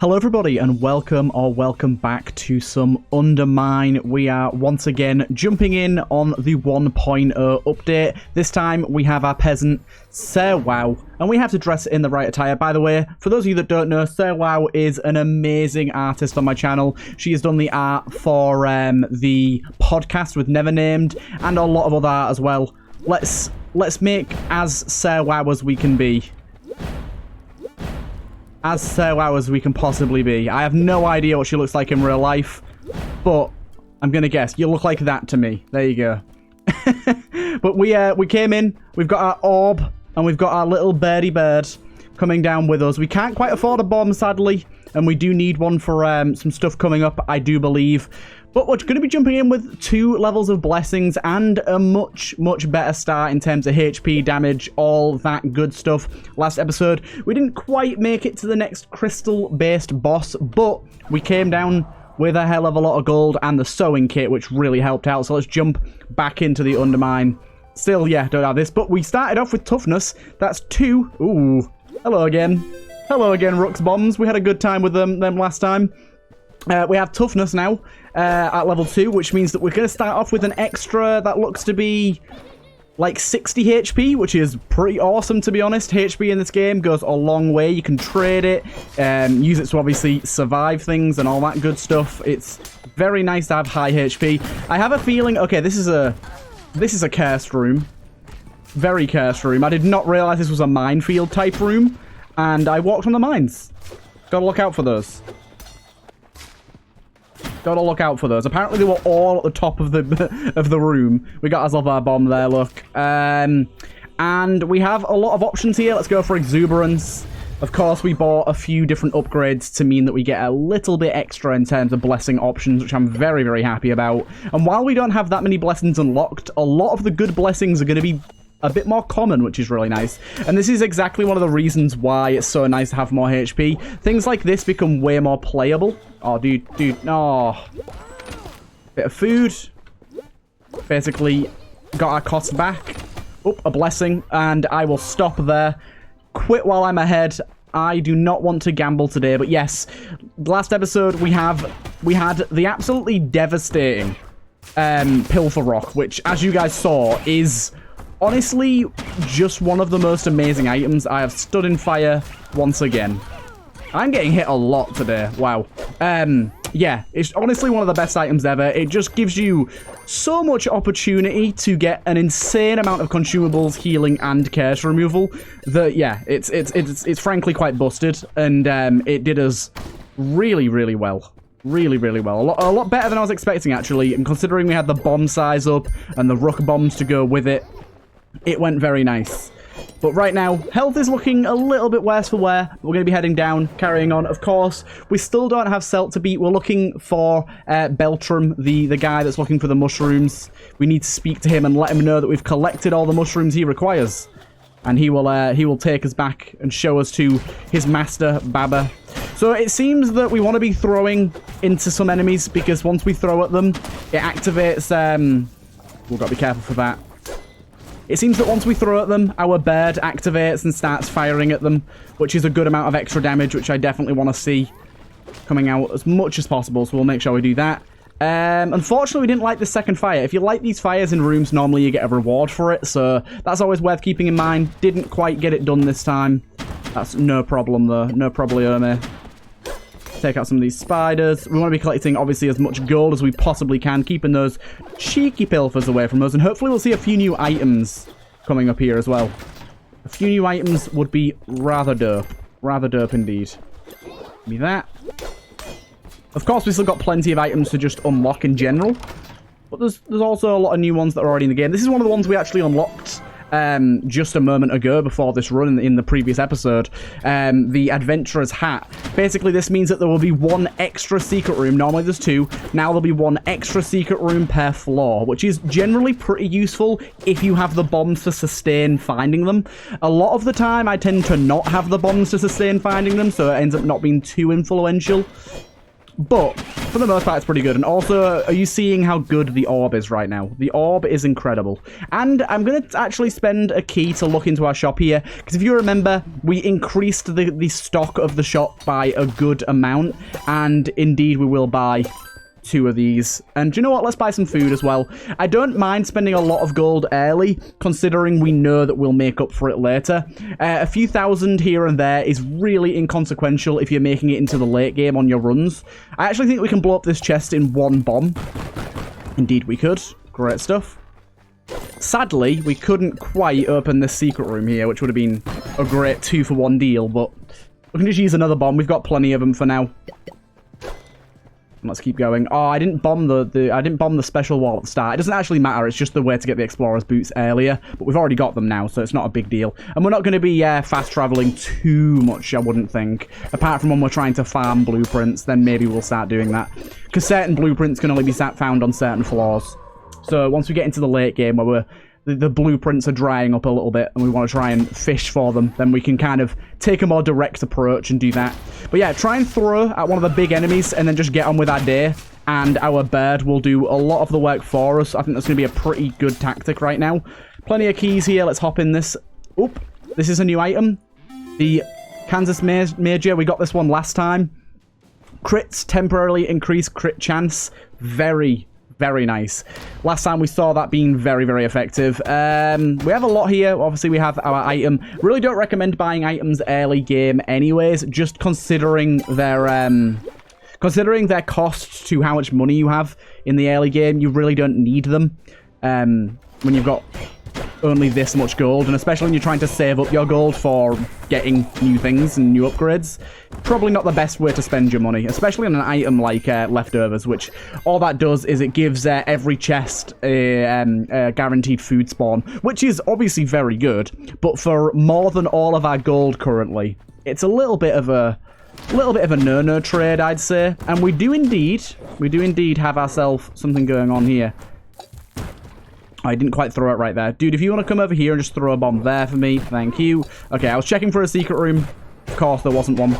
Hello everybody and welcome back to some UnderMine. We are once again jumping in on the 1.0 update. This time we have our peasant, Wow, and we have to dress in the right attire. By the way, for those of you that don't know, Wow is an amazing artist on my channel. She has done the art for the podcast with Never Named and a lot of other art as well. Let's make as Wow as we can be. As Wow as we can possibly be. I have no idea what she looks like in real life, but I'm gonna guess. You look like that to me. There you go. But we came in, we've got our orb, and we've got our little birdie bird coming down with us. We can't quite afford a bomb, sadly, and we do need one for some stuff coming up, I do believe. But we're going to be jumping in with 2 levels of blessings and a much better start in terms of HP, damage, all that good stuff. Last episode, we didn't quite make it to the next crystal-based boss, but we came down with a hell of a lot of gold and the sewing kit, which really helped out. So let's jump back into the UnderMine. Still, yeah, don't have this, but we started off with toughness. That's 2. Ooh, hello again. Hello again, Rook's Bombs. We had a good time with them last time. We have toughness now at level 2, which means that we're going to start off with an extra that looks to be like 60 HP, which is pretty awesome, to be honest. HP in this game goes a long way. You can trade it, use it to obviously survive things and all that good stuff. It's very nice to have high HP. I have a feeling, okay, this is a cursed room. Very cursed room. I did not realize this was a minefield type room, and I walked on the mines. Gotta look out for those. Gotta look out for those. Apparently they were all at the top of the room. We got ourselves our bomb there, look. And we have a lot of options here. Let's go for exuberance. Of course, we bought a few different upgrades to mean that we get a little bit extra in terms of blessing options, which I'm very happy about. And while we don't have that many blessings unlocked, a lot of the good blessings are going to be a bit more common, which is really nice. And this is exactly one of the reasons why it's so nice to have more HP. Things like this become way more playable. Oh, dude, oh. Bit of food. Basically, got our costs back. Oh, a blessing. And I will stop there. Quit while I'm ahead. I do not want to gamble today, but yes. Last episode, we had the absolutely devastating Pilfer Rock, which, as you guys saw, is honestly just one of the most amazing items. I have stood in fire once again. I'm getting hit a lot today. Wow. Yeah, it's honestly one of the best items ever. It just gives you so much opportunity to get an insane amount of consumables, healing, and curse removal that, yeah, it's frankly quite busted, and it did us really well. Really well. A lot better than I was expecting, actually, and considering we had the bomb size up and the Rook bombs to go with it, it went very nice. But right now, health is looking a little bit worse for wear. We're going to be heading down, carrying on. Of course, we still don't have Celt to beat. We're looking for Beltram, the guy that's looking for the mushrooms. We need to speak to him and let him know that we've collected all the mushrooms he requires. And he will take us back and show us to his master, Baba. So it seems that we want to be throwing into some enemies, because once we throw at them, it activates... we've got to be careful for that. It seems that once we throw at them, our bird activates and starts firing at them, which is a good amount of extra damage, which I definitely want to see coming out as much as possible, so we'll make sure we do that. Unfortunately, we didn't light the second fire. If you light these fires in rooms, normally you get a reward for it, so that's always worth keeping in mind. Didn't quite get it done this time. That's no problem, though. No problemo. Take out some of these spiders. We want to be collecting, obviously, as much gold as we possibly can, keeping those cheeky pilfers away from us, and hopefully we'll see a few new items coming up here as well. A few new items would be rather dope. Rather dope indeed. Give me that. Of course, we've still got plenty of items to just unlock in general, but there's also a lot of new ones that are already in the game. This is one of the ones we actually unlocked just a moment ago before this run in the previous episode. The Adventurer's Hat. Basically, this means that there will be 1 extra secret room. Normally there's 2. Now there'll be 1 extra secret room per floor, which is generally pretty useful if you have the bombs to sustain finding them. A lot of the time, I tend to not have the bombs to sustain finding them, so it ends up not being too influential. But for the most part, it's pretty good. And also, are you seeing how good the orb is right now? The orb is incredible. And I'm going to actually spend a key to look into our shop here. Because if you remember, we increased the stock of the shop by a good amount. And indeed, we will buy 2 of these. And do you know what? Let's buy some food as well. I don't mind spending a lot of gold early, considering we know that we'll make up for it later. A few thousand here and there is really inconsequential if you're making it into the late game on your runs. I actually think we can blow up this chest in 1 bomb. Indeed we could. Great stuff. Sadly, we couldn't quite open this secret room here, which would have been a great 2-for-1 deal, but we can just use another bomb. We've got plenty of them for now. Let's keep going. Oh, I didn't bomb the special wall at the start. It doesn't actually matter. It's just the way to get the explorer's boots earlier. But we've already got them now, so it's not a big deal. And we're not going to be fast traveling too much, I wouldn't think. Apart from when we're trying to farm blueprints, then maybe we'll start doing that. Because certain blueprints can only be found on certain floors. So once we get into the late game where the blueprints are drying up a little bit and we want to try and fish for them, then we can kind of take a more direct approach and do that. But yeah, try and throw at one of the big enemies and then just get on with our day, and our bird will do a lot of the work for us. I think that's going to be a pretty good tactic right now. Plenty of keys here. Let's hop in this. Oop, this is a new item. The Kansas Major. We got this one last time. Crits temporarily increase crit chance. Very nice. Last time we saw that being very, very effective. We have a lot here. Obviously, we have our item. Really don't recommend buying items early game anyways, just considering their cost to how much money you have in the early game. You really don't need them when you've got only this much gold, and especially when you're trying to save up your gold for getting new things and new upgrades. Probably not the best way to spend your money, especially on an item like leftovers, which all that does is it gives every chest a guaranteed food spawn, which is obviously very good, but for more than all of our gold currently, it's a little bit of a no-no trade, I'd say. And we do indeed have ourselves something going on here. I didn't quite throw it right there. Dude, if you want to come over here and just throw a bomb there for me, thank you. Okay, I was checking for a secret room. Of course, there wasn't one.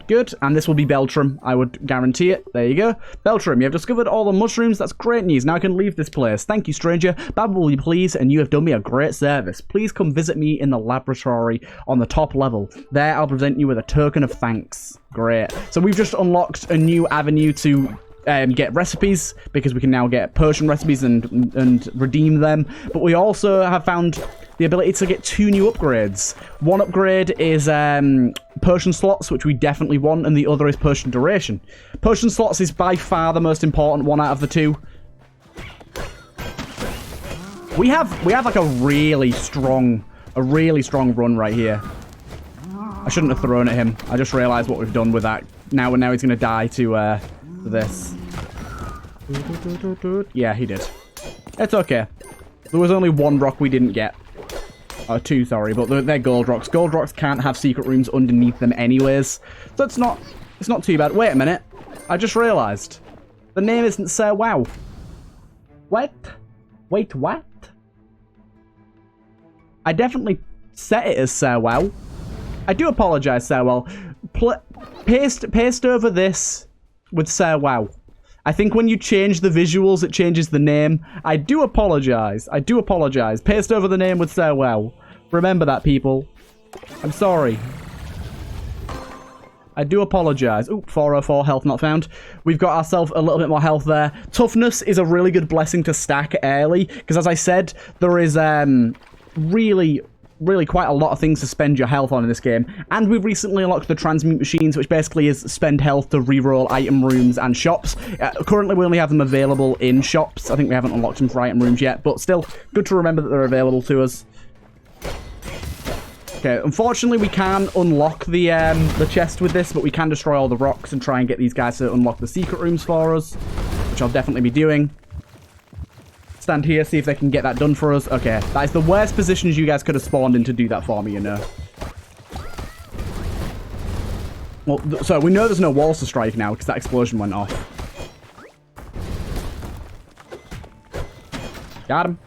Good. And this will be Beltram, I would guarantee it. There you go. Beltram, you have discovered all the mushrooms. That's great news. Now I can leave this place. Thank you, stranger. Babble, will you please? And you have done me a great service. Please come visit me in the laboratory on the top level. There, I'll present you with a token of thanks. Great. So we've just unlocked a new avenue to get recipes, because we can now get potion recipes and redeem them. But we also have found the ability to get 2 new upgrades. One upgrade is potion slots, which we definitely want, and the other is potion duration. Potion slots is by far the most important one out of the 2. We have like a really strong run right here. I shouldn't have thrown at him. I just realized what we've done with that. Now he's going to die to this. Yeah, he did. It's okay. There was only 1 rock we didn't get. 2, sorry, but they're gold rocks. Gold rocks can't have secret rooms underneath them anyways, so it's not too bad. Wait a minute. I just realized. The name isn't Sir Wow. What? Wait, what? I definitely set it as Sir Wow. I do apologize, Sir Wow. Paste over this with Sir Wow. I think when you change the visuals, it changes the name. I do apologize. I do apologize. Paste over the name with Sir Wow. Remember that, people. I'm sorry. I do apologize. Oop, 404, health not found. We've got ourselves a little bit more health there. Toughness is a really good blessing to stack early, because as I said, there is really quite a lot of things to spend your health on in this game. And we've recently unlocked the transmute machines, which basically is spend health to reroll item rooms and shops. Currently, we only have them available in shops. I think we haven't unlocked them for item rooms yet, but still, good to remember that they're available to us. Okay, unfortunately, we can unlock the chest with this, but we can destroy all the rocks and try and get these guys to unlock the secret rooms for us, which I'll definitely be doing. Stand here, see if they can get that done for us. Okay, that is the worst positions you guys could have spawned in to do that for me, you know. Well, so we know there's no walls to strike now because that explosion went off. Got him.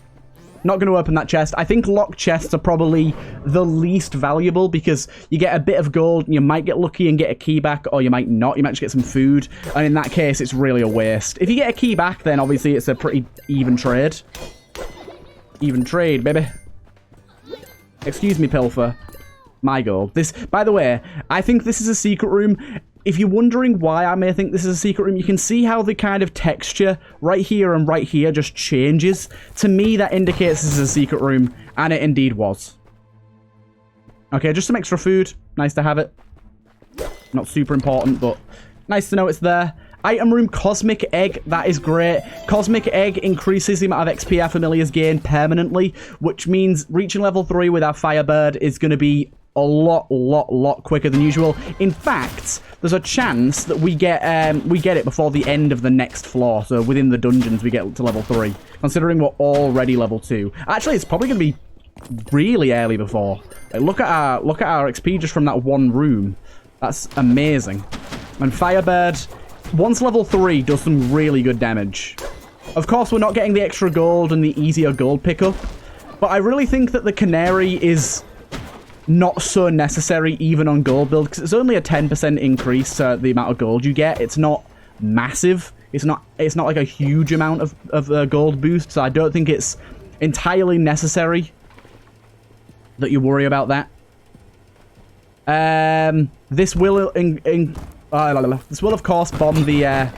Not going to open that chest. I think locked chests are probably the least valuable because you get a bit of gold and you might get lucky and get a key back, or you might not. You might just get some food. And in that case, it's really a waste. If you get a key back, then obviously it's a pretty even trade. Even trade, baby. Excuse me, Pilfer. My gold. This, by the way, I think this is a secret room. If you're wondering why I may think this is a secret room, you can see how the kind of texture right here and right here just changes. To me, that indicates this is a secret room, and it indeed was. Okay, just some extra food. Nice to have it. Not super important, but nice to know it's there. Item room, Cosmic Egg. That is great. Cosmic Egg increases the amount of XP our familiars gain permanently, which means reaching level 3 with our Firebird is going to be a lot quicker than usual. In fact, there's a chance that we get it before the end of the next floor. So within the dungeons, we get to level 3. Considering we're already level 2. Actually, it's probably going to be really early before. Like, look at our XP just from that one room. That's amazing. And Firebird, once level 3, does some really good damage. Of course, we're not getting the extra gold and the easier gold pickup. But I really think that the Canary is not so necessary even on gold build, because it's only a 10% increase to the amount of gold you get. It's not massive. It's not like a huge amount of gold boost, so I don't think it's entirely necessary that you worry about that. This will this will of course bomb the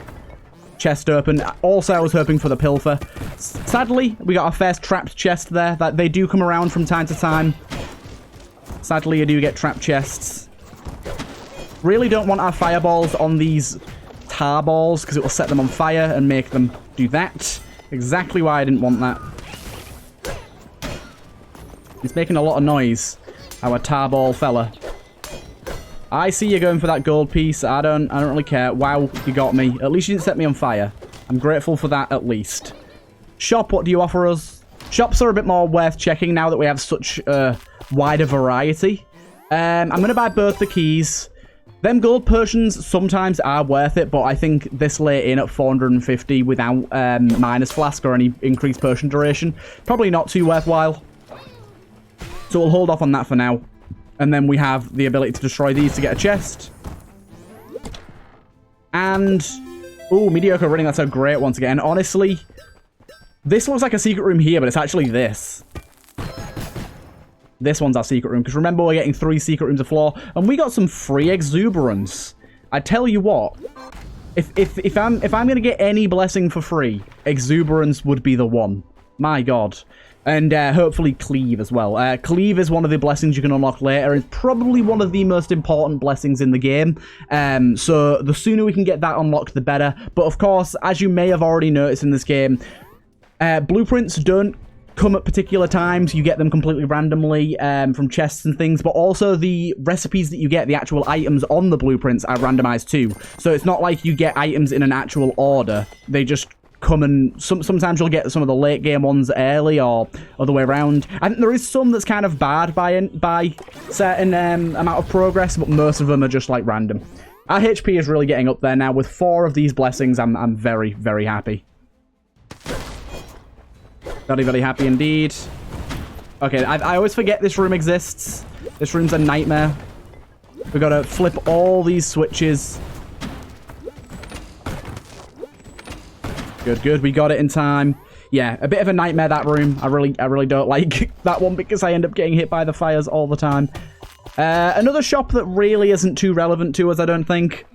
chest open. Also, I was hoping for the Pilfer. Sadly, we got our first trapped chest there. That they do come around from time to time. Sadly, you do get trap chests. Really don't want our fireballs on these tar balls because it will set them on fire and make them do that. Exactly why I didn't want that. He's making a lot of noise, our tar ball fella. I see you going for that gold piece. I don't really care. Wow, you got me. At least you didn't set me on fire. I'm grateful for that at least. Shop, what do you offer us? Shops are a bit more worth checking now that we have such wider variety. I'm going to buy both the keys. Them gold potions sometimes are worth it, but I think this late in at 450 without minus flask or any increased potion duration, probably not too worthwhile. So we'll hold off on that for now. And then we have the ability to destroy these to get a chest. And, ooh, mediocre running, that's a great one to get. And honestly, this looks like a secret room here, but it's actually this. This one's our secret room, because remember, we're getting 3 secret rooms a floor, and we got some free exuberance. I tell you what, if I'm gonna get any blessing for free, exuberance would be the one. My God. And hopefully Cleave as well. Cleave is one of the blessings you can unlock later. It's probably one of the most important blessings in the game. So the sooner we can get that unlocked, the better. But of course, as you may have already noticed in this game, blueprints don't come at particular times. You get them completely randomly from chests and things. But also the recipes that you get, the actual items on the blueprints, are randomized too. So it's not like you get items in an actual order. They just come and sometimes you'll get some of the late game ones early or other way around. And there is some that's kind of barred by certain amount of progress, but most of them are just like random. Our HP is really getting up there now. With 4 of these blessings, I'm very, very happy. Very, very happy indeed. Okay, I always forget this room exists. This room's a nightmare. We've got to flip all these switches. Good, good. We got it in time. Yeah, a bit of a nightmare, that room. I really don't like that one because I end up getting hit by the fires all the time. Another shop that really isn't too relevant to us, I don't think.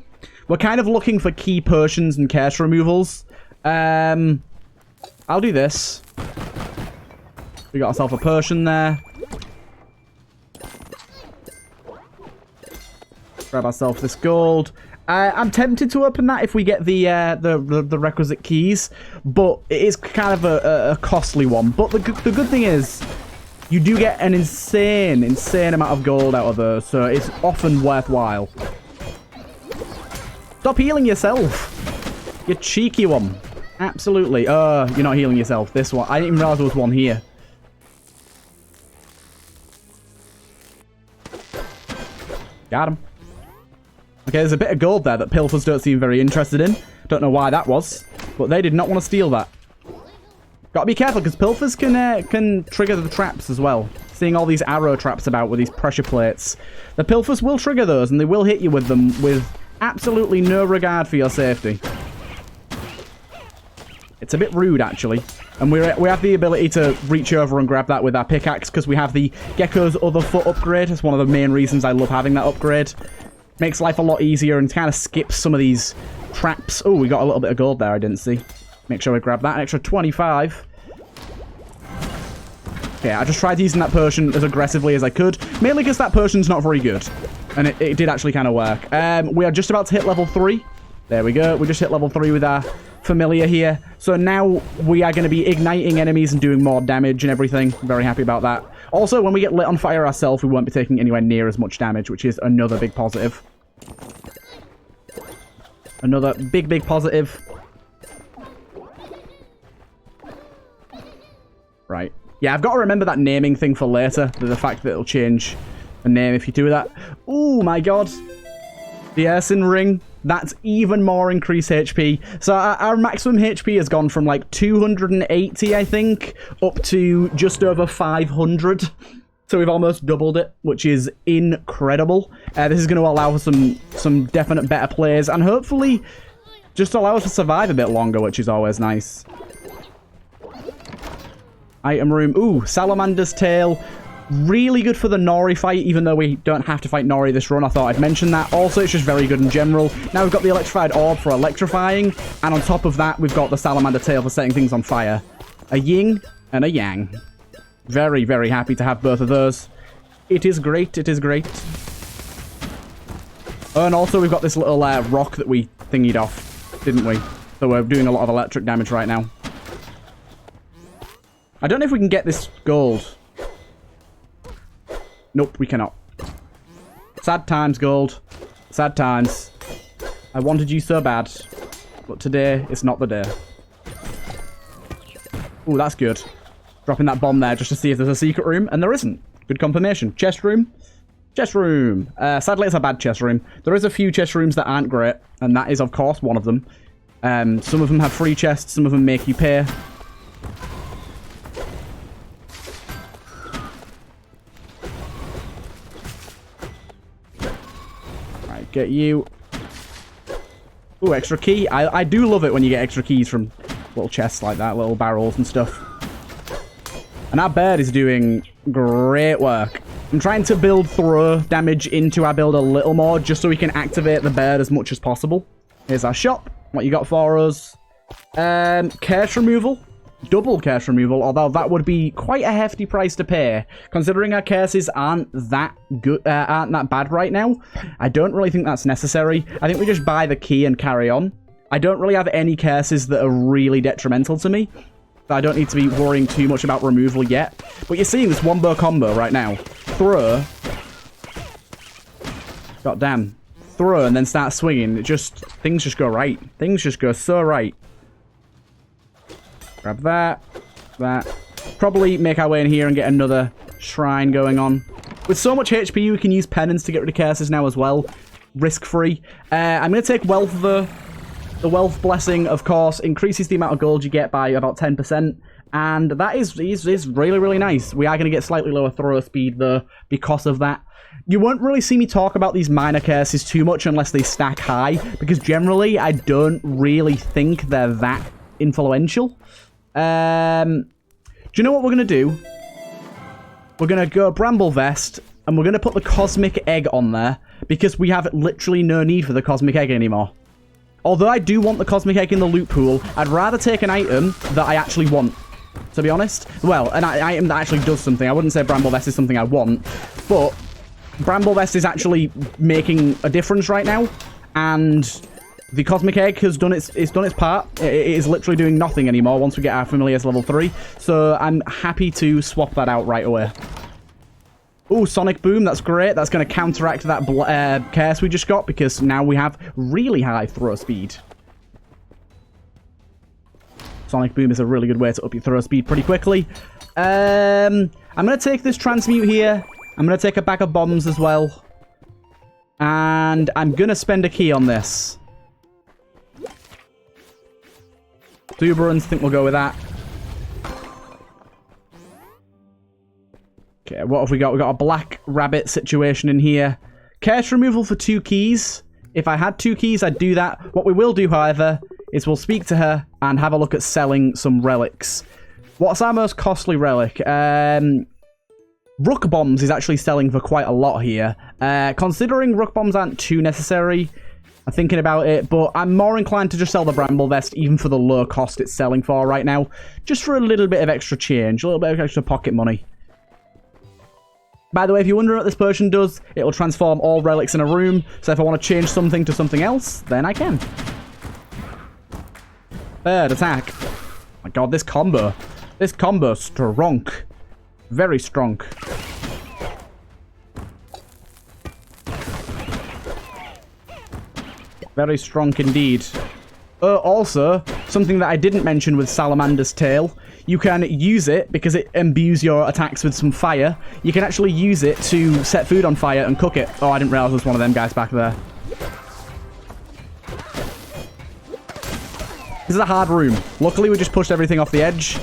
We're kind of looking for key potions and curse removals. I'll do this. We got ourselves a potion there. Grab ourselves this gold. I'm tempted to open that if we get the requisite keys, but it is kind of a costly one. But the good thing is, you do get an insane amount of gold out of those, so it's often worthwhile. Stop healing yourself, you cheeky one. Absolutely. You're not healing yourself. This one. I didn't even realize there was one here. Got him. Okay, there's a bit of gold there that pilfers don't seem very interested in. Don't know why that was, but they did not want to steal that. Gotta be careful, because pilfers can trigger the traps as well. Seeing all these arrow traps about with these pressure plates. The pilfers will trigger those, and they will hit you with them with absolutely no regard for your safety. It's a bit rude, actually. And we have the ability to reach over and grab that with our pickaxe, because we have the Gecko's other foot upgrade. It's one of the main reasons I love having that upgrade. Makes life a lot easier and kind of skips some of these traps. Oh, we got a little bit of gold there I didn't see. Make sure we grab that. An extra 25. Okay, I just tried using that potion as aggressively as I could. Mainly because that potion's not very good. And it did actually kind of work. We are just about to hit level 3. There we go. We just hit level 3 with our familiar here. So now we are going to be igniting enemies and doing more damage and everything. Very happy about that. Also, when we get lit on fire ourselves, we won't be taking anywhere near as much damage, which is another big positive. Another big, big positive. Right. Yeah, I've got to remember that naming thing for later. The fact that it'll change a name if you do that. Oh my god. The Ersin ring. That's even more increased HP. So our maximum HP has gone from like 280, I think, up to just over 500. So we've almost doubled it, which is incredible. This is going to allow for some definite better plays and hopefully just allow us to survive a bit longer, which is always nice. Item room. Ooh, Salamander's Tail. Really good for the Nori fight, even though we don't have to fight Nori this run. I thought I'd mention that. Also, it's just very good in general. Now we've got the Electrified Orb for electrifying, and on top of that, we've got the Salamander Tail for setting things on fire. A yin and a yang. Very, very happy to have both of those. It is great. It is great. Oh, and also we've got this little rock that we thingied off, didn't we? So we're doing a lot of electric damage right now. I don't know if we can get this gold. Nope, we cannot. Sad times, gold. Sad times. I wanted you so bad. But today, it's not the day. Ooh, that's good. Dropping that bomb there just to see if there's a secret room. And there isn't. Good confirmation. Chest room. Chest room. Sadly, it's a bad chest room. There is a few chest rooms that aren't great. And that is, of course, one of them. Some of them have free chests. Some of them make you pay. Get you. Ooh, extra key. I do love it when you get extra keys from little chests like that, little barrels and stuff. And our bird is doing great work. I'm trying to build throw damage into our build a little more, just so we can activate the bird as much as possible. Here's our shop. What you got for us? Curse removal. Double curse removal, although that would be quite a hefty price to pay, considering our curses aren't that good, aren't that bad right now. I don't really think that's necessary. I think we just buy the key and carry on. I don't really have any curses that are really detrimental to me, so I don't need to be worrying too much about removal yet. But you're seeing this wombo combo right now. Throw. God damn. Throw and then start swinging. Things just go right. Things just go so right. Grab that. That. Probably make our way in here and get another shrine going on. With so much HP, we can use penance to get rid of curses now as well. Risk-free. I'm going to take wealth, though. The wealth blessing, of course, increases the amount of gold you get by about 10%. And that is really, really nice. We are going to get slightly lower throw speed, though, because of that. You won't really see me talk about these minor curses too much unless they stack high, because generally, I don't really think they're that influential. Do you know what we're going to do? We're going to go Bramble Vest, and we're going to put the Cosmic Egg on there, because we have literally no need for the Cosmic Egg anymore. Although I do want the Cosmic Egg in the loot pool, I'd rather take an item that I actually want, to be honest. Well, an item that actually does something. I wouldn't say Bramble Vest is something I want, but Bramble Vest is actually making a difference right now, and the Cosmic Egg has done its part. It is literally doing nothing anymore once we get our Familiars level 3. So I'm happy to swap that out right away. Ooh, Sonic Boom. That's great. That's going to counteract that curse we just got, because now we have really high throw speed. Sonic Boom is a really good way to up your throw speed pretty quickly. I'm going to take this Transmute here. I'm going to take a bag of bombs as well. And I'm going to spend a key on this. Exuberance, think we'll go with that. Okay, what have we got? We got a black rabbit situation in here. Curse removal for 2 keys. If I had 2 keys, I'd do that. What we will do, however, is we'll speak to her and have a look at selling some relics. What's our most costly relic? Rook bombs is actually selling for quite a lot here. Considering rook bombs aren't too necessary, I'm thinking about it, but I'm more inclined to just sell the bramble vest, even for the low cost it's selling for right now. Just for a little bit of extra change, a little bit of extra pocket money. By the way, if you're wondering what this potion does, it'll transform all relics in a room. So if I want to change something to something else, then I can. Third attack. Oh my god, this combo. This combo strong. Very strong. Very strong indeed. Also, something that I didn't mention with Salamander's Tail, you can use it, because it imbues your attacks with some fire, you can actually use it to set food on fire and cook it. Oh, I didn't realize there was one of them guys back there. This is a hard room. Luckily, we just pushed everything off the edge.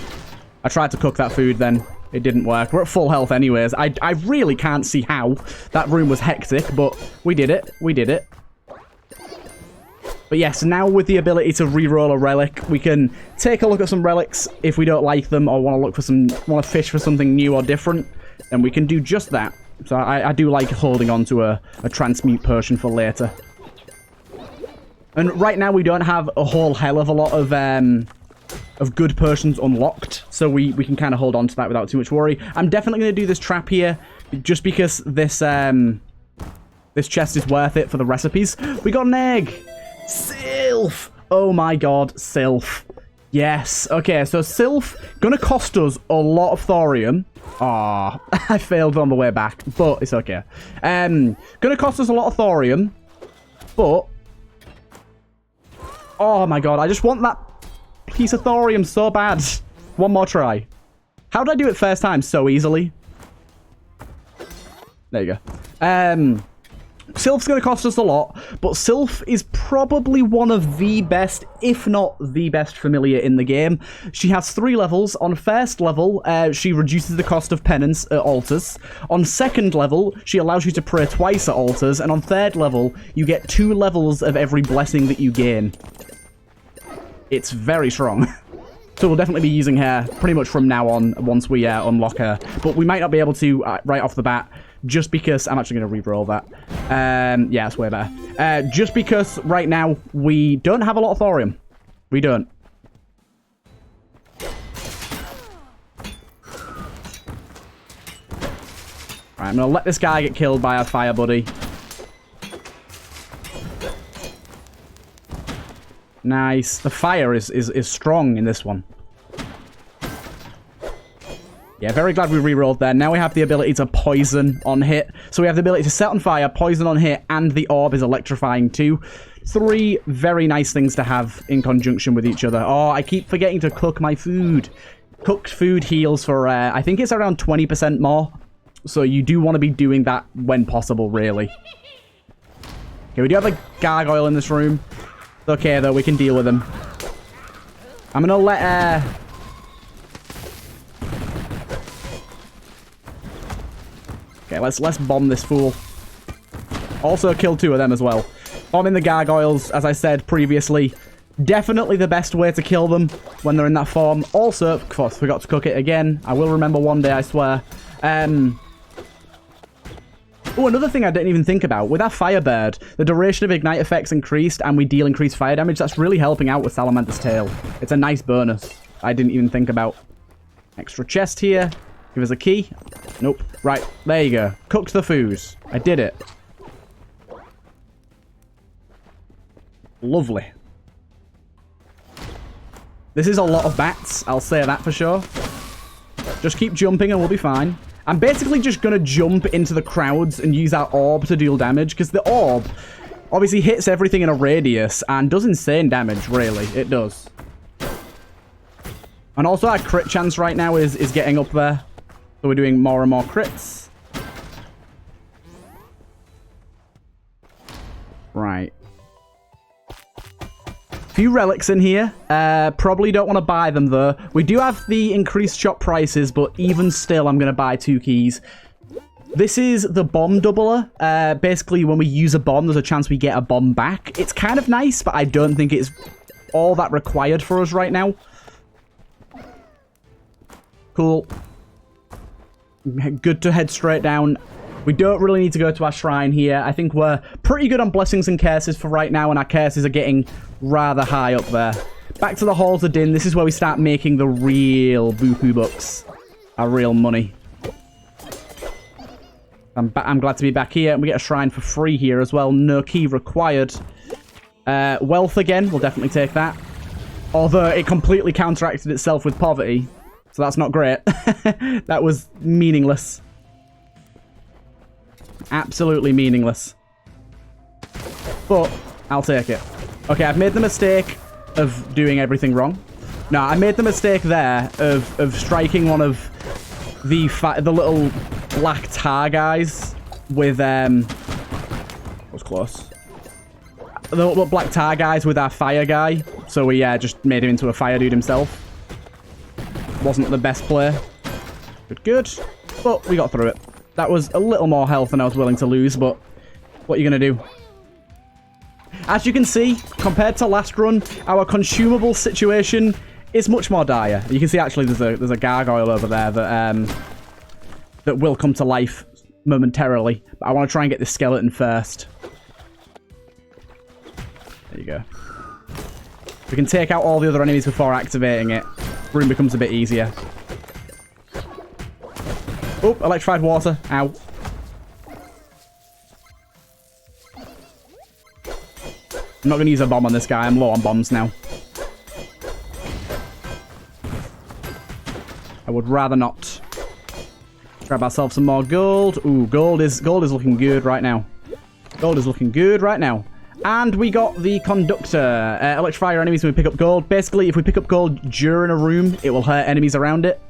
I tried to cook that food then. It didn't work. We're at full health anyways. I really can't see how that room was hectic, but we did it. We did it. But yes, now with the ability to re-roll a relic, we can take a look at some relics if we don't like them or want to fish for something new or different, and we can do just that. So I do like holding on to a transmute potion for later. And right now we don't have a whole hell of a lot of good potions unlocked, so we can kind of hold on to that without too much worry. I'm definitely going to do this trap here, just because this chest is worth it for the recipes. We got an egg! Sylph! Oh my god, Sylph. Yes. Okay, so Sylph gonna cost us a lot of thorium. Ah, I failed on the way back, but it's okay. Gonna cost us a lot of thorium, but... Oh my god, I just want that piece of thorium so bad. One more try. How did I do it first time so easily? There you go. Sylph's going to cost us a lot, but Sylph is probably one of the best, if not the best familiar in the game. She has 3 levels. On first level, she reduces the cost of penance at altars. On second level, she allows you to pray twice at altars. And on third level, you get 2 levels of every blessing that you gain. It's very strong. So we'll definitely be using her pretty much from now on once we unlock her. But we might not be able to right off the bat, just because... I'm actually going to re-roll that. Yeah, it's way better. Just because right now we don't have a lot of thorium. We don't. Right, I'm going to let this guy get killed by our fire buddy. Nice. The fire is strong in this one. Yeah, very glad we rerolled there. Now we have the ability to poison on hit. So we have the ability to set on fire, poison on hit, and the orb is electrifying too. 3 very nice things to have in conjunction with each other. Oh, I keep forgetting to cook my food. Cooked food heals for, I think it's around 20% more. So you do want to be doing that when possible, really. Okay, we do have a gargoyle in this room. It's okay, though. We can deal with him. I'm going to let... Okay, let's bomb this fool. Also kill 2 of them as well. Bombing the gargoyles, as I said previously, definitely the best way to kill them when they're in that form. Also, of course, forgot to cook it again. I will remember one day, I swear. Oh, another thing I didn't even think about. With our Firebird, the duration of ignite effects increased and we deal increased fire damage. That's really helping out with Salamander's Tail. It's a nice bonus. I didn't even think about. Extra chest here. Give us a key. Nope. Right. There you go. Cooked the food. I did it. Lovely. This is a lot of bats. I'll say that for sure. Just keep jumping and we'll be fine. I'm basically just going to jump into the crowds and use our orb to deal damage. Because the orb obviously hits everything in a radius and does insane damage, really. It does. And also our crit chance right now is getting up there. So we're doing more and more crits. Right. few relics in here. Probably don't want to buy them, though. We do have the increased shop prices, but even still, I'm going to buy 2 keys. This is the bomb doubler. Basically, when we use a bomb, there's a chance we get a bomb back. It's kind of nice, but I don't think it's all that required for us right now. Cool. Good to head straight down. We don't really need to go to our shrine here. I think we're pretty good on blessings and curses for right now, and our curses are getting rather high up there. Back to the Halls of Din. This is where we start making the real buku bucks. Our real money. I'm glad to be back here, and we get a shrine for free here as well. No key required. Wealth again. We'll definitely take that. Although it completely counteracted itself with poverty. So that's not great. That was meaningless. Absolutely meaningless. But I'll take it. Okay, I've made the mistake of doing everything wrong. No, I made the mistake there of striking one of the little black tar guys with that was close. The little black tar guys with our fire guy. So we just made him into a fire dude himself. Wasn't the best play. Good. But we got through it. That was a little more health than I was willing to lose, but what are you going to do? As you can see, compared to last run, our consumable situation is much more dire. You can see actually there's a gargoyle over there that will come to life momentarily. But I want to try and get this skeleton first. There you go. We can take out all the other enemies before activating it. Room becomes a bit easier. Oh, electrified water. Ow. I'm not going to use a bomb on this guy. I'm low on bombs now. I would rather not. Grab ourselves some more gold. Ooh, gold is looking good right now. Gold is looking good right now. And we got the conductor. Electrify our enemies when we pick up gold. Basically, if we pick up gold during a room, it will hurt enemies around it.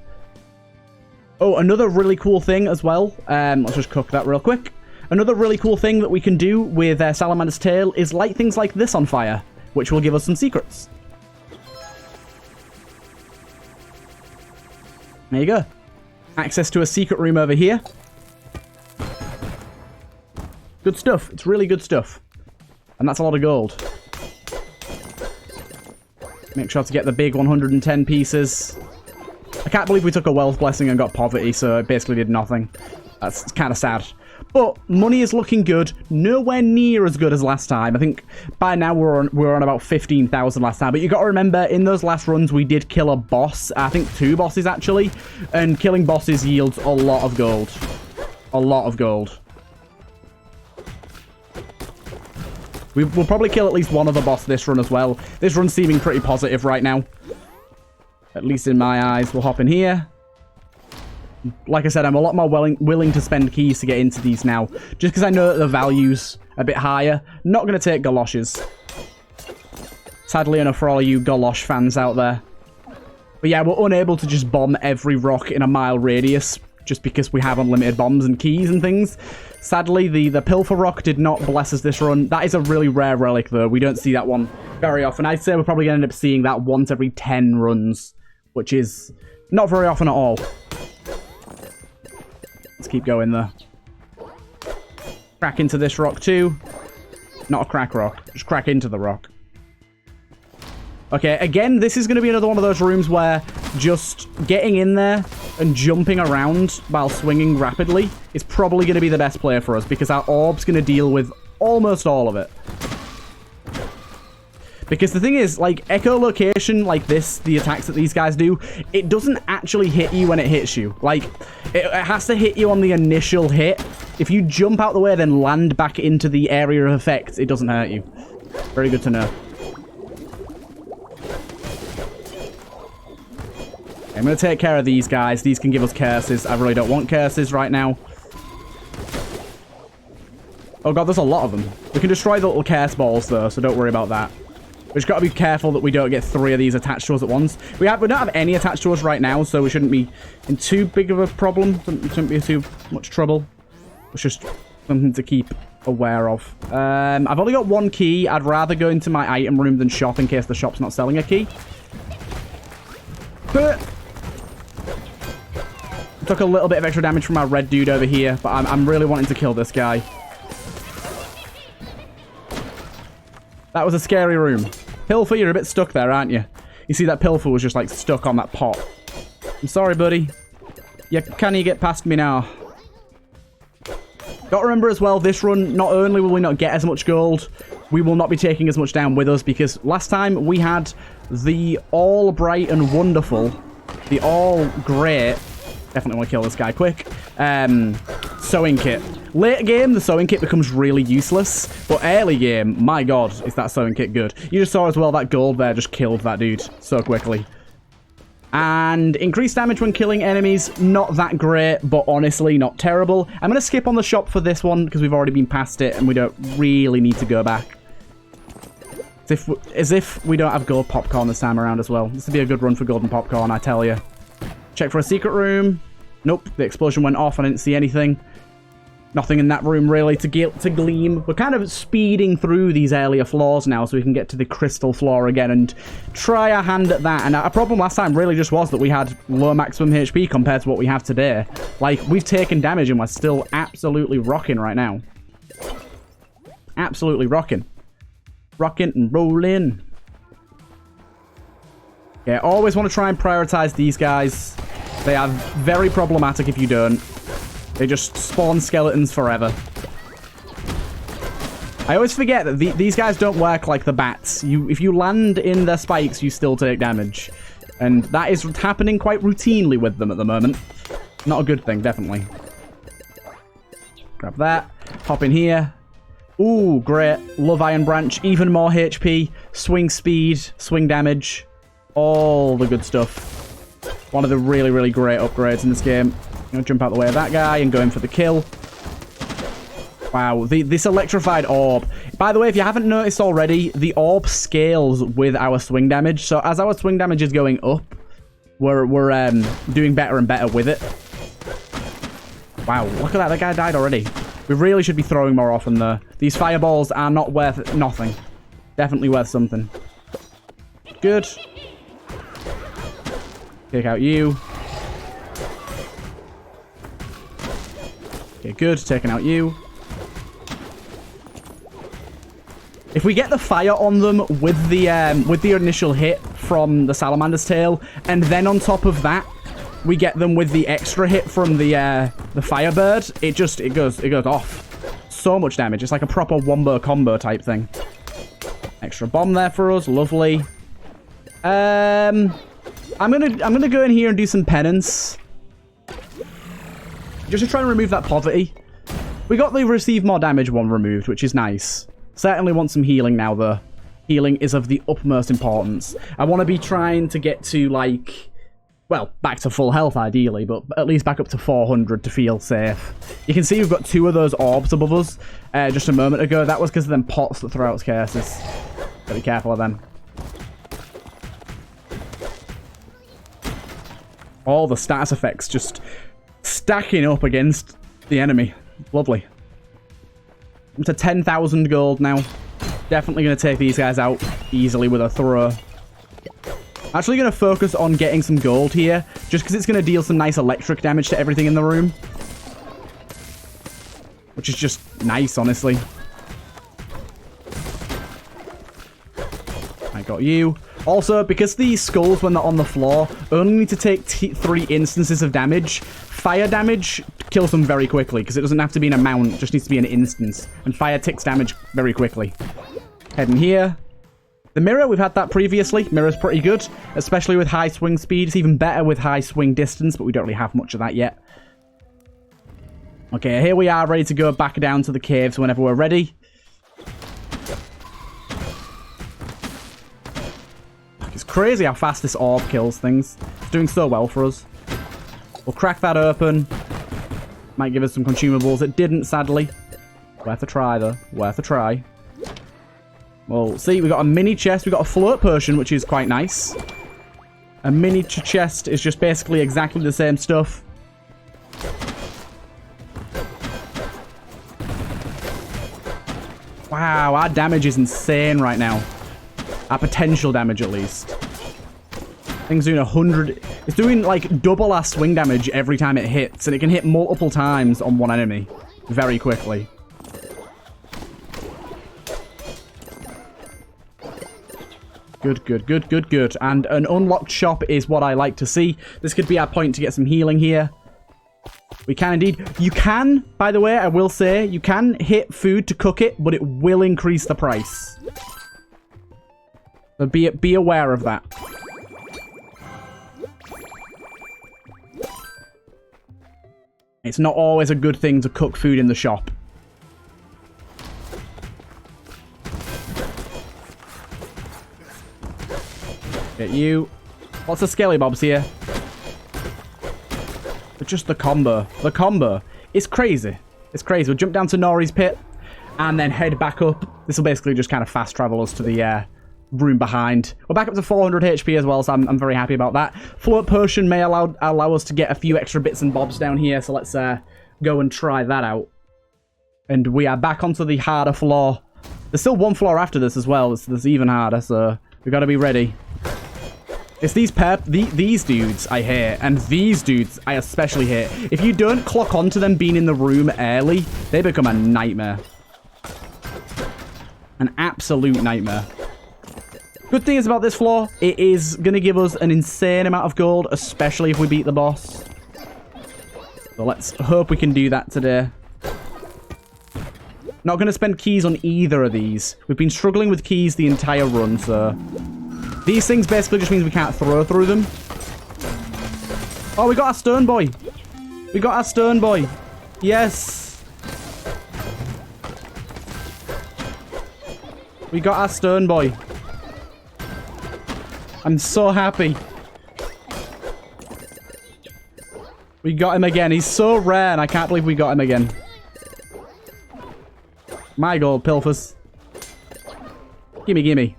Oh, another really cool thing as well. Let's just cook that real quick. Another really cool thing that we can do with Salamander's Tail is light things like this on fire, which will give us some secrets. There you go. Access to a secret room over here. Good stuff. It's really good stuff. And that's a lot of gold. Make sure to get the big 110 pieces. I can't believe we took a wealth blessing and got poverty, so it basically did nothing. That's kind of sad. But money is looking good. Nowhere near as good as last time. I think by now we're on about 15,000 last time. But you got to remember, in those last runs, we did kill a boss. I think 2 bosses, actually. And killing bosses yields a lot of gold. A lot of gold. We'll probably kill at least one other boss this run as well. This run's seeming pretty positive right now. At least in my eyes. We'll hop in here. Like I said, I'm a lot more willing to spend keys to get into these now. Just because I know that the value's a bit higher. Not going to take galoshes. Sadly enough for all of you galosh fans out there. But yeah, we're unable to just bomb every rock in a mile radius. Just because we have unlimited bombs and keys and things. Sadly, the Pilfer Rock did not bless us this run. That is a really rare relic, though. We don't see that one very often. I'd say we're probably going to end up seeing that once every 10 runs. Which is not very often at all. Let's keep going, though. Crack into this rock, too. Not a crack rock. Just crack into the rock. Okay, again, this is going to be another one of those rooms where just getting in there and jumping around while swinging rapidly is probably going to be the best play for us because our orb's going to deal with almost all of it. Because the thing is, like, echolocation like this, the attacks that these guys do, it doesn't actually hit you when it hits you. Like, it has to hit you on the initial hit. If you jump out the way, then land back into the area of effect, it doesn't hurt you. Very good to know. I'm going to take care of these guys. These can give us curses. I really don't want curses right now. Oh god, there's a lot of them. We can destroy the little curse balls, though, so don't worry about that. We just got to be careful that we don't get 3 of these attached to us at once. We don't have any attached to us right now, so we shouldn't be in too big of a problem. Shouldn't be too much trouble. It's just something to keep aware of. I've only got one key. I'd rather go into my item room than shop in case the shop's not selling a key. But took a little bit of extra damage from our red dude over here, but I'm really wanting to kill this guy. That was a scary room. Pilfer, you're a bit stuck there, aren't you? You see that Pilfer was just like stuck on that pot. I'm sorry, buddy. Can you get past me now? Got to remember as well, this run, not only will we not get as much gold, we will not be taking as much down with us, because last time we had the all bright and wonderful, the all great, definitely want to kill this guy quick, sewing kit. Late game, the sewing kit becomes really useless, but early game, my god, is that sewing kit good. You just saw as well that gold there just killed that dude so quickly. And increased damage when killing enemies, not that great, but honestly not terrible. I'm going to skip on the shop for this one because we've already been past it and we don't really need to go back. As if we don't have gold popcorn this time around as well. This would be a good run for golden popcorn, I tell you. Check for a secret room. Nope, the explosion went off. I didn't see anything. Nothing in that room really to gleam. We're kind of speeding through these earlier floors now so we can get to the crystal floor again and try our hand at that. And our problem last time really just was that we had low maximum HP compared to what we have today. Like, we've taken damage and we're still absolutely rocking right now. Absolutely rocking. Rocking and rolling. Yeah, always want to try and prioritize these guys. They are very problematic if you don't. They just spawn skeletons forever. I always forget that these guys don't work like the bats. If you land in their spikes, you still take damage. And that is happening quite routinely with them at the moment. Not a good thing, definitely. Grab that. Hop in here. Ooh, great. Love Iron Branch. Even more HP. Swing speed. Swing damage. All the good stuff. One of the really, really great upgrades in this game. I'm going to jump out the way of that guy and go in for the kill. Wow, this electrified orb. By the way, if you haven't noticed already, the orb scales with our swing damage. So as our swing damage is going up, we're doing better and better with it. Wow, look at that. That guy died already. We really should be throwing more often, though. These fireballs are not worth nothing. Definitely worth something. Good. Take out you. Okay, good. Taking out you. If we get the fire on them with the initial hit from the Salamander's Tail, and then on top of that, we get them with the extra hit from the Firebird, it goes off. So much damage. It's like a proper wombo combo type thing. Extra bomb there for us. Lovely. I'm gonna go in here and do some penance. Just to try and remove that poverty. We got the receive more damage one removed, which is nice. Certainly want some healing now, though. Healing is of the utmost importance. I want to be trying to get to, like, well, back to full health, ideally, but at least back up to 400 to feel safe. You can see we've got 2 of those orbs above us just a moment ago. That was because of them pots that throw out curses. Gotta be careful of them. All the status effects just stacking up against the enemy. Lovely. I'm to 10,000 gold now. Definitely going to take these guys out easily with a throw. Actually going to focus on getting some gold here, just because it's going to deal some nice electric damage to everything in the room. Which is just nice, honestly. I got you. Also, because these skulls, when they're on the floor, only need to take 3 instances of damage, fire damage kills them very quickly, because it doesn't have to be an amount, it just needs to be an instance. And fire ticks damage very quickly. Heading here. The mirror, we've had that previously. Mirror's pretty good, especially with high swing speed. It's even better with high swing distance, but we don't really have much of that yet. Okay, here we are, ready to go back down to the caves whenever we're ready. It's crazy how fast this orb kills things. It's doing so well for us. We'll crack that open. Might give us some consumables. It didn't, sadly. Worth a try, though. Worth a try. Well, see, we got a mini chest. We got a float potion, which is quite nice. A miniature chest is just basically exactly the same stuff. Wow, our damage is insane right now. Our potential damage, at least. Thing's doing 100... It's doing, like, double our swing damage every time it hits, and it can hit multiple times on one enemy very quickly. Good, good, good, good, good. And an unlocked shop is what I like to see. This could be our point to get some healing here. We can indeed. You can, by the way, I will say, you can hit food to cook it, but it will increase the price. So be aware of that. It's not always a good thing to cook food in the shop. Get you. Lots of skelly bobs here. But just the combo. The combo. It's crazy. It's crazy. We'll jump down to Nori's pit and then head back up. This will basically just kind of fast travel us to the room behind. We're back up to 400 HP as well, so I'm very happy about that. Float potion may allow us to get a few extra bits and bobs down here, so let's go and try that out. And we are back onto the harder floor. There's still one floor after this as well. That's even harder, so we've got to be ready. It's these dudes I hate, and these dudes I especially hate. If you don't clock onto them being in the room early, they become a nightmare. An absolute nightmare. Good thing is about this floor, it is going to give us an insane amount of gold, especially if we beat the boss. So let's hope we can do that today. Not going to spend keys on either of these. We've been struggling with keys the entire run, so... These things basically just means we can't throw through them. Oh, we got our stone boy. We got our stone boy. Yes. We got our stone boy. I'm so happy. We got him again. He's so rare, and I can't believe we got him again. My gold, Pilfers. Gimme, gimme.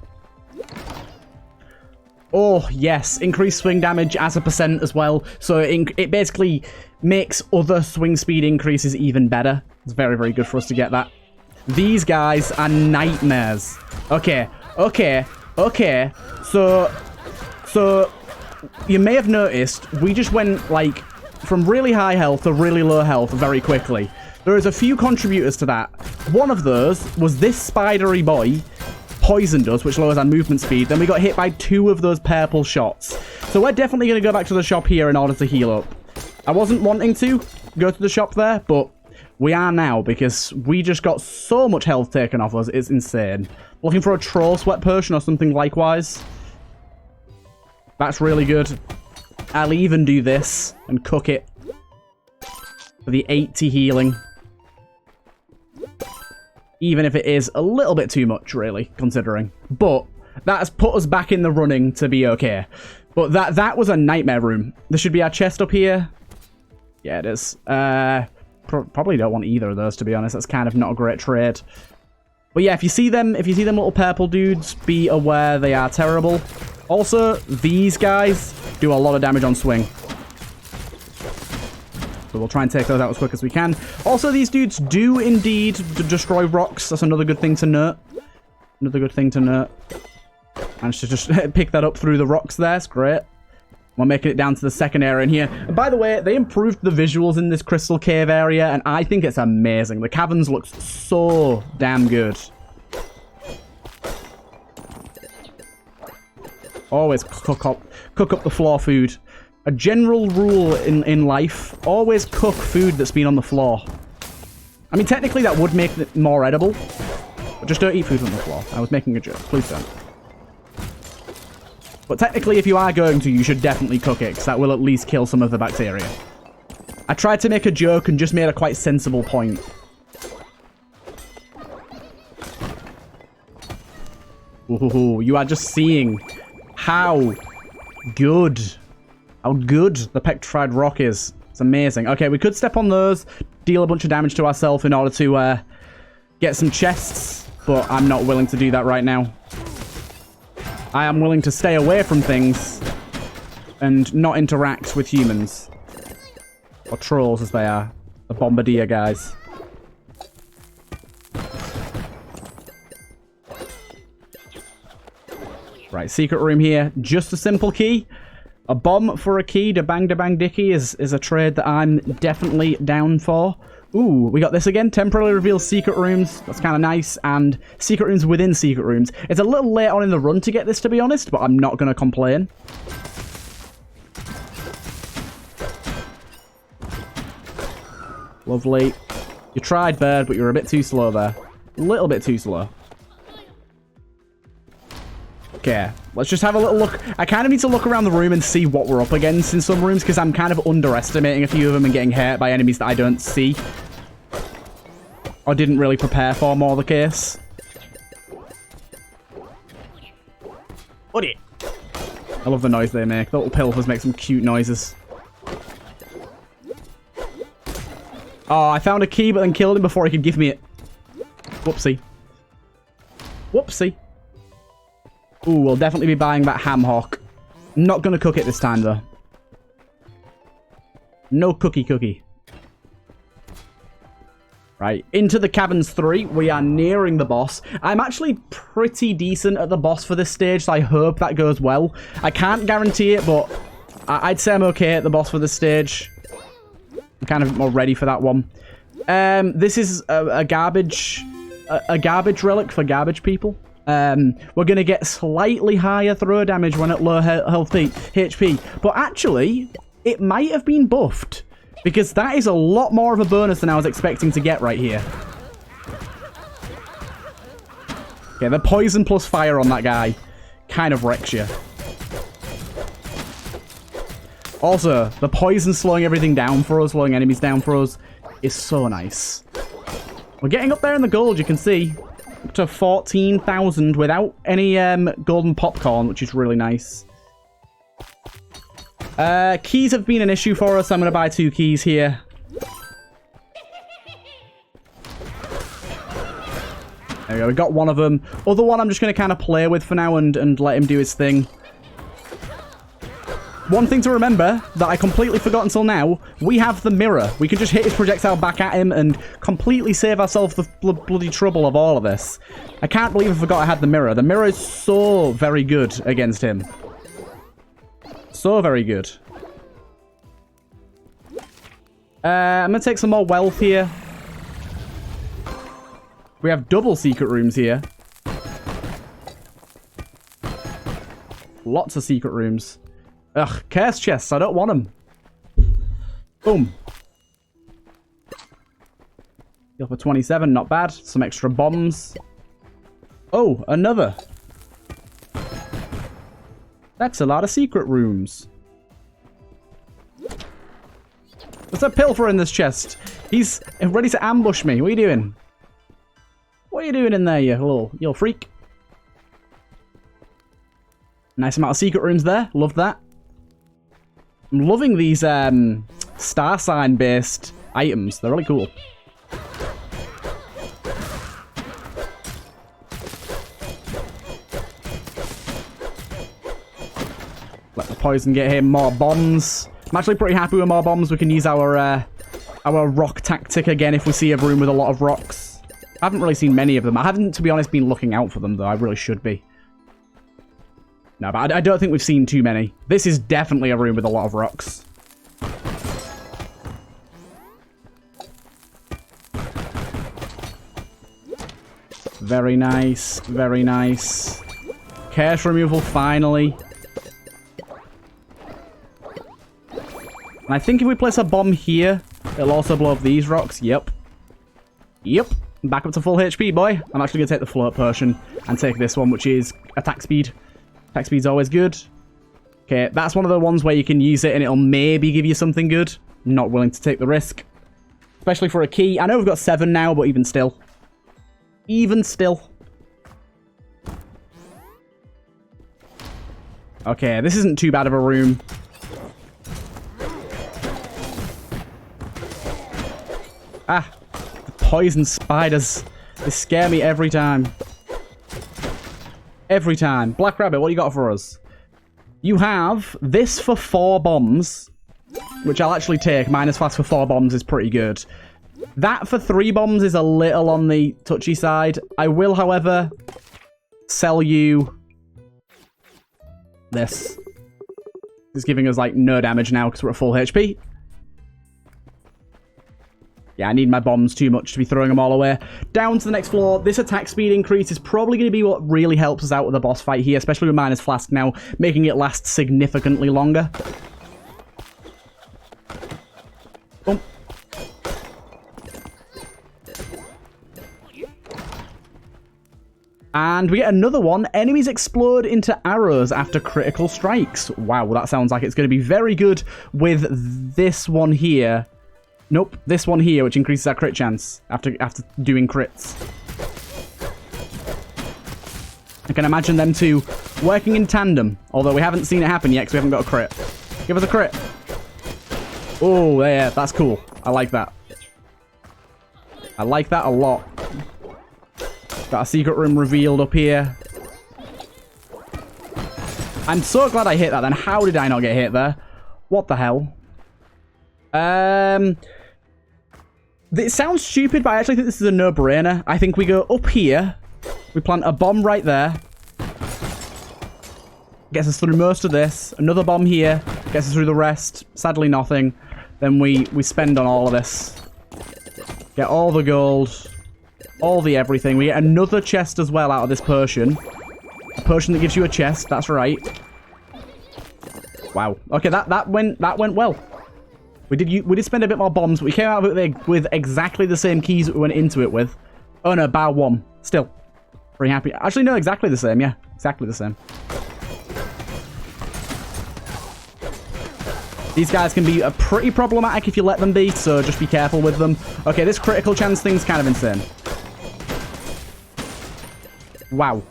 Oh, yes. Increased swing damage as a % as well. So it basically makes other swing speed increases even better. It's very, very good for us to get that. These guys are nightmares. Okay. Okay. Okay. So you may have noticed we just went, like, from really high health to really low health very quickly. There is a few contributors to that. One of those was this spidery boy poisoned us, which lowers our movement speed. Then we got hit by 2 of those purple shots. So we're definitely going to go back to the shop here in order to heal up. I wasn't wanting to go to the shop there, but we are now because we just got so much health taken off us. It's insane. Looking for a troll sweat potion or something likewise. That's really good. I'll even do this and cook it for the 80 healing. Even if it is a little bit too much, really, considering. But that has put us back in the running to be okay. But that was a nightmare room. There should be our chest up here. Yeah, it is. Probably don't want either of those, to be honest. That's kind of not a great trade. But yeah, if you see them little purple dudes, be aware they are terrible. Also, these guys do a lot of damage on swing. So we'll try and take those out as quick as we can. Also, these dudes do indeed destroy rocks. That's another good thing to note. Another good thing to note. Managed to just pick that up through the rocks there. It's great. We're making it down to the second area in here. And by the way, they improved the visuals in this crystal cave area, and I think it's amazing. The caverns look so damn good. Always cook up the floor food. A general rule in life, always cook food that's been on the floor. I mean, technically that would make it more edible, but just don't eat food on the floor. I was making a joke. Please don't. But technically, if you are going to, you should definitely cook it, because that will at least kill some of the bacteria. I tried to make a joke and just made a quite sensible point. Ooh, you are just seeing how good the petrified rock is. It's amazing. Okay, we could step on those, deal a bunch of damage to ourselves in order to get some chests, but I'm not willing to do that right now. I am willing to stay away from things and not interact with humans. Or trolls, as they are. The bombardier guys. Right, secret room here. Just a simple key. A bomb for a key to bang dicky is a trade that I'm definitely down for. Ooh, we got this again. Temporarily reveals secret rooms. That's kind of nice. And secret rooms within secret rooms. It's a little late on in the run to get this, to be honest, but I'm not going to complain. Lovely. You tried, bird, but you were a bit too slow there. A little bit too slow. Okay, let's just have a little look. I kind of need to look around the room and see what we're up against in some rooms, because I'm kind of underestimating a few of them and getting hurt by enemies that I don't see. Or didn't really prepare for, more the case. Buddy. I love the noise they make. The little pilfers make some cute noises. Oh, I found a key but then killed him before he could give me it. Whoopsie. Whoopsie. Ooh, we'll definitely be buying that ham hock. Not going to cook it this time, though. No cookie. Right, into the Caverns 3. We are nearing the boss. I'm actually pretty decent at the boss for this stage, so I hope that goes well. I can't guarantee it, but I'd say I'm okay at the boss for this stage. I'm kind of more ready for that one. This is a garbage relic for garbage people. We're going to get slightly higher throw damage when at low health HP. But actually, it might have been buffed. Because that is a lot more of a bonus than I was expecting to get right here. Okay, the poison plus fire on that guy kind of wrecks you. Also, the poison slowing everything down for us, slowing enemies down for us, is so nice. We're getting up there in the gold, you can see. Up to 14,000 without any golden popcorn, which is really nice. Keys have been an issue for us. I'm going to buy 2 keys here. There we go. We got one of them. Other one I'm just going to kind of play with for now and let him do his thing. One thing to remember that I completely forgot until now, we have the mirror. We can just hit his projectile back at him and completely save ourselves the bloody trouble of all of this. I can't believe I forgot I had the mirror. The mirror is so very good against him. So very good. I'm going to take some more wealth here. We have double secret rooms here. Lots of secret rooms. Ugh, curse chests. I don't want them. Boom. Heal for 27. Not bad. Some extra bombs. Oh, another. That's a lot of secret rooms. There's a pilfer in this chest. He's ready to ambush me. What are you doing? What are you doing in there, you little freak? Nice amount of secret rooms there. Love that. I'm loving these star sign based items. They're really cool. Let the poison get him. More bombs. I'm actually pretty happy with more bombs. We can use our rock tactic again if we see a room with a lot of rocks. I haven't really seen many of them. I haven't, to be honest, been looking out for them, though. I really should be. No, but I don't think we've seen too many. This is definitely a room with a lot of rocks. Very nice. Very nice. Curse removal, finally. And I think if we place a bomb here, it'll also blow up these rocks. Yep. Yep. Back up to full HP, boy. I'm actually going to take the float potion and take this one, which is attack speed. Attack speed's always good. Okay, that's one of the ones where you can use it and it'll maybe give you something good. Not willing to take the risk. Especially for a key. I know we've got 7 now, but even still. Even still. Okay, this isn't too bad of a room. Ah, the poison spiders. They scare me every time. Every time. Black Rabbit, what do you got for us? You have this for 4 bombs, which I'll actually take. Minus fast for 4 bombs is pretty good. That for 3 bombs is a little on the touchy side. I will, however, sell you this. It's giving us, like, no damage now because we're at full HP. Yeah, I need my bombs too much to be throwing them all away. Down to the next floor. This attack speed increase is probably going to be what really helps us out with the boss fight here, especially with Miner's Flask now, making it last significantly longer. Boom. And we get another one. Enemies explode into arrows after critical strikes. Wow, that sounds like it's going to be very good with this one here. Nope, this one here, which increases our crit chance after doing crits. I can imagine them two working in tandem, although we haven't seen it happen yet because we haven't got a crit. Give us a crit. Oh, yeah, that's cool. I like that. I like that a lot. Got a secret room revealed up here. I'm so glad I hit that then. How did I not get hit there? What the hell? It sounds stupid, but I actually think this is a no-brainer. I think we go up here. We plant a bomb right there. Gets us through most of this. Another bomb here. Gets us through the rest. Sadly, nothing. Then we spend on all of this. Get all the gold. All the everything. We get another chest as well out of this potion. A potion that gives you a chest. That's right. Wow. Okay, that went well. We did spend a bit more bombs, but we came out of it with exactly the same keys that we went into it with. Oh no, bar one. Still. Very happy. Actually, no, exactly the same, yeah. Exactly the same. These guys can be pretty problematic if you let them be, so just be careful with them. Okay, this critical chance thing's kind of insane. Wow.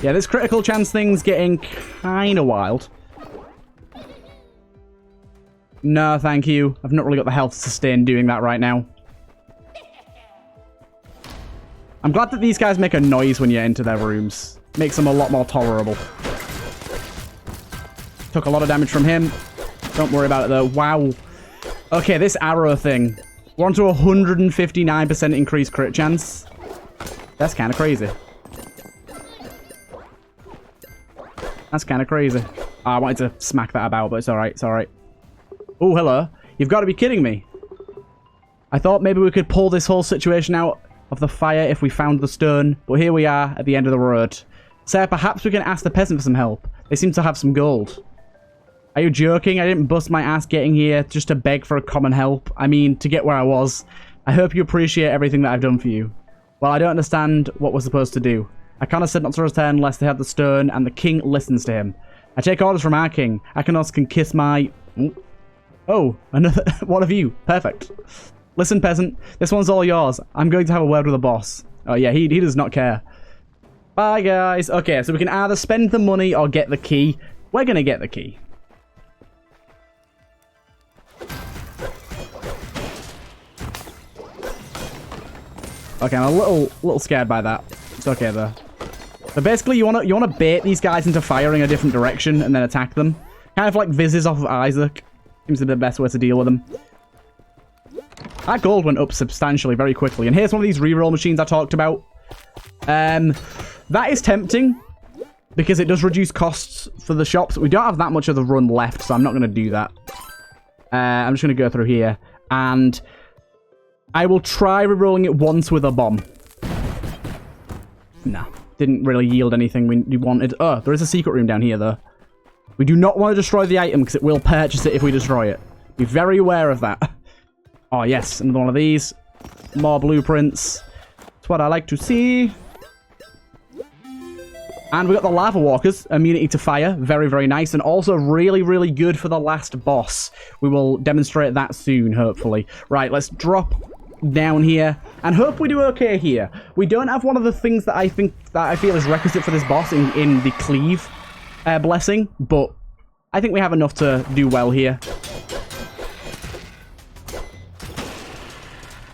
Yeah, this critical chance thing's getting kind of wild. No, thank you. I've not really got the health to sustain doing that right now. I'm glad that these guys make a noise when you enter their rooms. Makes them a lot more tolerable. Took a lot of damage from him. Don't worry about it, though. Wow. Okay, this arrow thing. We're on to 159% increased crit chance. That's kind of crazy. That's kind of crazy. Oh, I wanted to smack that about, but it's alright. It's alright. Oh, hello. You've got to be kidding me. I thought maybe we could pull this whole situation out of the fire if we found the stone, but here we are at the end of the road. Sir, perhaps we can ask the peasant for some help. They seem to have some gold. Are you joking? I didn't bust my ass getting here just to beg for a common help. I mean, to get where I was. I hope you appreciate everything that I've done for you. Well, I don't understand what we're supposed to do. I kind of said not to return unless they have the stone, and the king listens to him. I take orders from our king. Akanos can kiss my... Oh, another one of you. Perfect. Listen, peasant. This one's all yours. I'm going to have a word with the boss. Oh, yeah, he does not care. Bye, guys. Okay, so we can either spend the money or get the key. We're going to get the key. Okay, I'm a little scared by that. It's okay, though. So basically, you want to bait these guys into firing a different direction and then attack them. Kind of like Viz's off of Isaac. Seems to be the best way to deal with them. That gold went up substantially very quickly. And here's one of these reroll machines I talked about. That is tempting because it does reduce costs for the shops. We don't have that much of the run left, so I'm not going to do that. I'm just going to go through here. And I will try rerolling it once with a bomb. Nah, didn't really yield anything we wanted. Oh, there is a secret room down here, though. We do not want to destroy the item because it will purchase it if we destroy it. Be very aware of that. Oh, yes. Another one of these. More blueprints. That's what I like to see. And we got the lava walkers. Immunity to fire. Very, very nice. And also really, really good for the last boss. We will demonstrate that soon, hopefully. Right, let's drop down here and hope we do okay here. We don't have one of the things that I feel is requisite for this boss in the cleave. Blessing, but I think we have enough to do well here.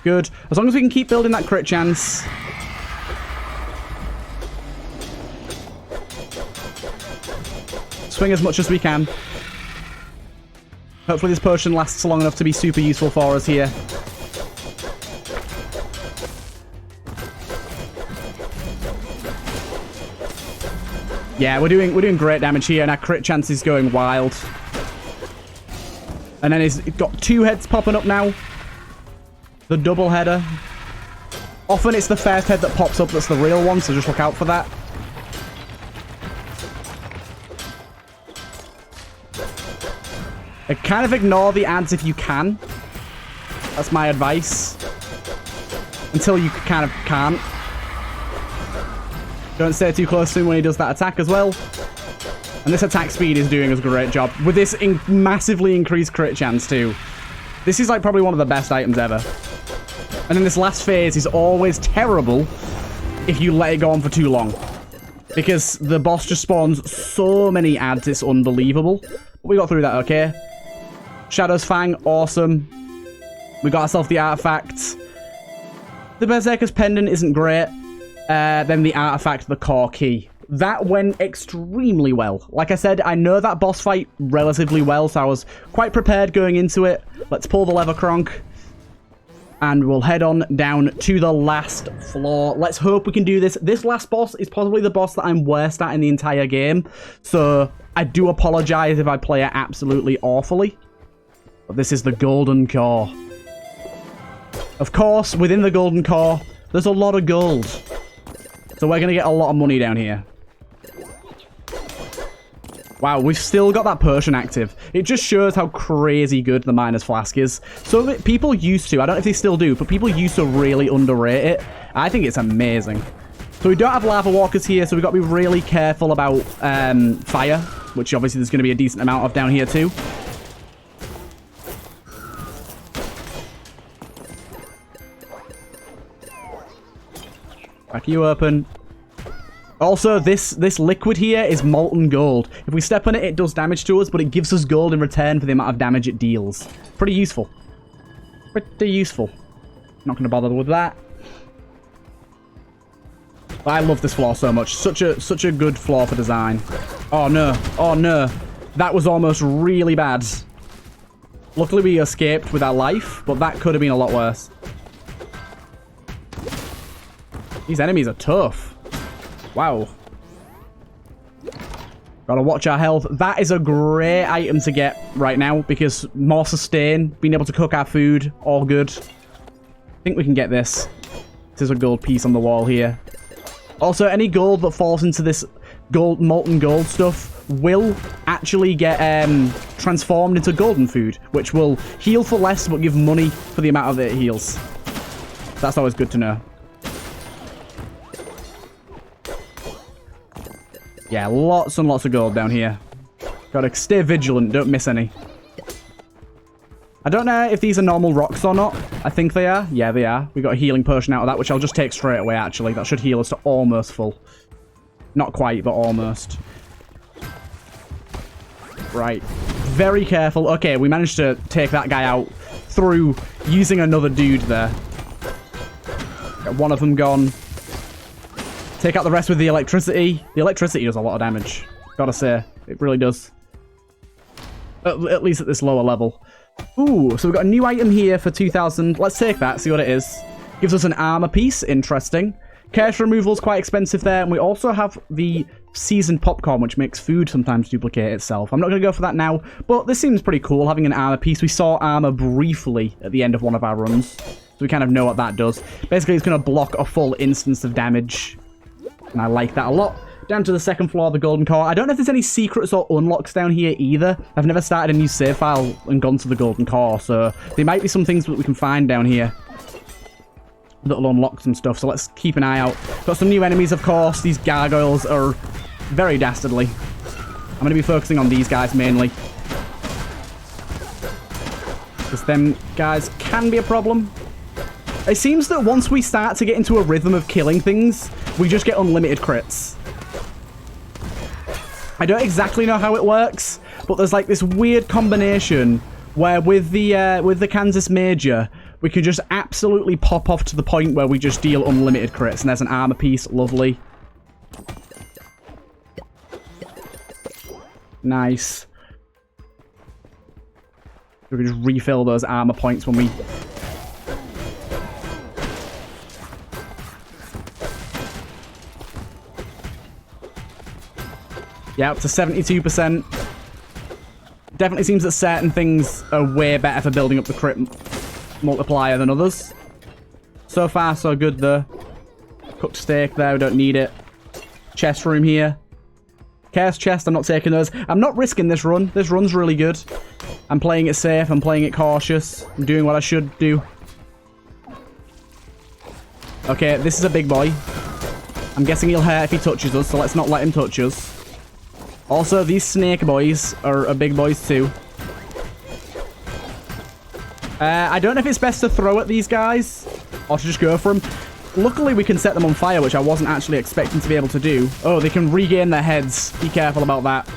Good. As long as we can keep building that crit chance. Swing as much as we can. Hopefully this potion lasts long enough to be super useful for us here. Yeah, we're doing great damage here, and our crit chance is going wild. And then he's got 2 heads popping up now. The double header. Often it's the first head that pops up that's the real one, so just look out for that. Kind of ignore the ads if you can. That's my advice. Until you kind of can't. Don't stay too close to him when he does that attack as well. And this attack speed is doing us a great job. With this massively increased crit chance too. This is like probably one of the best items ever. And then this last phase is always terrible if you let it go on for too long. Because the boss just spawns so many ads, it's unbelievable. But we got through that okay. Shadow's Fang, awesome. We got ourselves the artifact. The Berserker's Pendant isn't great. Then the artifact, the core key. That went extremely well. Like I said, I know that boss fight relatively well, so I was quite prepared going into it. Let's pull the lever, Kronk. And we'll head on down to the last floor. Let's hope we can do this. This last boss is probably the boss that I'm worst at in the entire game. So I do apologize if I play it absolutely awfully. But this is the Golden Core. Of course, within the Golden Core, there's a lot of gold. So we're going to get a lot of money down here. Wow, we've still got that potion active. It just shows how crazy good the Miner's Flask is. So people used to, I don't know if they still do, but people used to really underrate it. I think it's amazing. So we don't have Lava Walkers here, so we've got to be really careful about fire, which obviously there's going to be a decent amount of down here too. Back you open. Also, this liquid here is molten gold. If we step on it, it does damage to us, but it gives us gold in return for the amount of damage it deals. Pretty useful. Pretty useful. Not going to bother with that. But I love this floor so much. Such a good floor for design. Oh no. Oh no. That was almost really bad. Luckily we escaped with our life, but that could have been a lot worse. These enemies are tough. Wow. Gotta watch our health. That is a great item to get right now because more sustain, being able to cook our food, all good. I think we can get this. There's a gold piece on the wall here. Also, any gold that falls into this molten gold stuff will actually get transformed into golden food, which will heal for less but give money for the amount of it heals. That's always good to know. Yeah, lots and lots of gold down here. Gotta stay vigilant, don't miss any. I don't know if these are normal rocks or not. I think they are. Yeah, they are. We got a healing potion out of that, which I'll just take straight away, actually. That should heal us to almost full. Not quite, but almost. Right. Very careful. Okay, we managed to take that guy out through using another dude there. Got one of them gone. Take out the rest with the electricity. The electricity does a lot of damage. Gotta say. It really does. At least at this lower level. Ooh, so we've got a new item here for 2,000. Let's take that, see what it is. Gives us an armor piece. Interesting. Curse removal is quite expensive there. And we also have the seasoned popcorn, which makes food sometimes duplicate itself. I'm not going to go for that now, but this seems pretty cool, having an armor piece. We saw armor briefly at the end of one of our runs. So we kind of know what that does. Basically, it's going to block a full instance of damage. And I like that a lot. Down to the second floor of the Golden Core. I don't know if there's any secrets or unlocks down here either. I've never started a new save file and gone to the Golden Core, so there might be some things that we can find down here that'll unlock some stuff, so let's keep an eye out. Got some new enemies, of course. These gargoyles are very dastardly. I'm going to be focusing on these guys mainly, because them guys can be a problem. It seems that once we start to get into a rhythm of killing things, we just get unlimited crits. I don't exactly know how it works, but there's like this weird combination where with the Kansas Major, we can just absolutely pop off to the point where we just deal unlimited crits. And there's an armor piece. Lovely. Nice. We can just refill those armor points when we... Yeah, up to 72%. Definitely seems that certain things are way better for building up the crit multiplier than others. So far, so good, though. Cooked steak there, we don't need it. Chest room here. Chaos chest, I'm not taking those. I'm not risking this run. This run's really good. I'm playing it safe, I'm playing it cautious. I'm doing what I should do. Okay, this is a big boy. I'm guessing he'll hurt if he touches us, so let's not let him touch us. Also, these snake boys are big boys too. I don't know if it's best to throw at these guys or to just go for them. Luckily, we can set them on fire, which I wasn't actually expecting to be able to do. Oh, they can regain their heads. Be careful about that.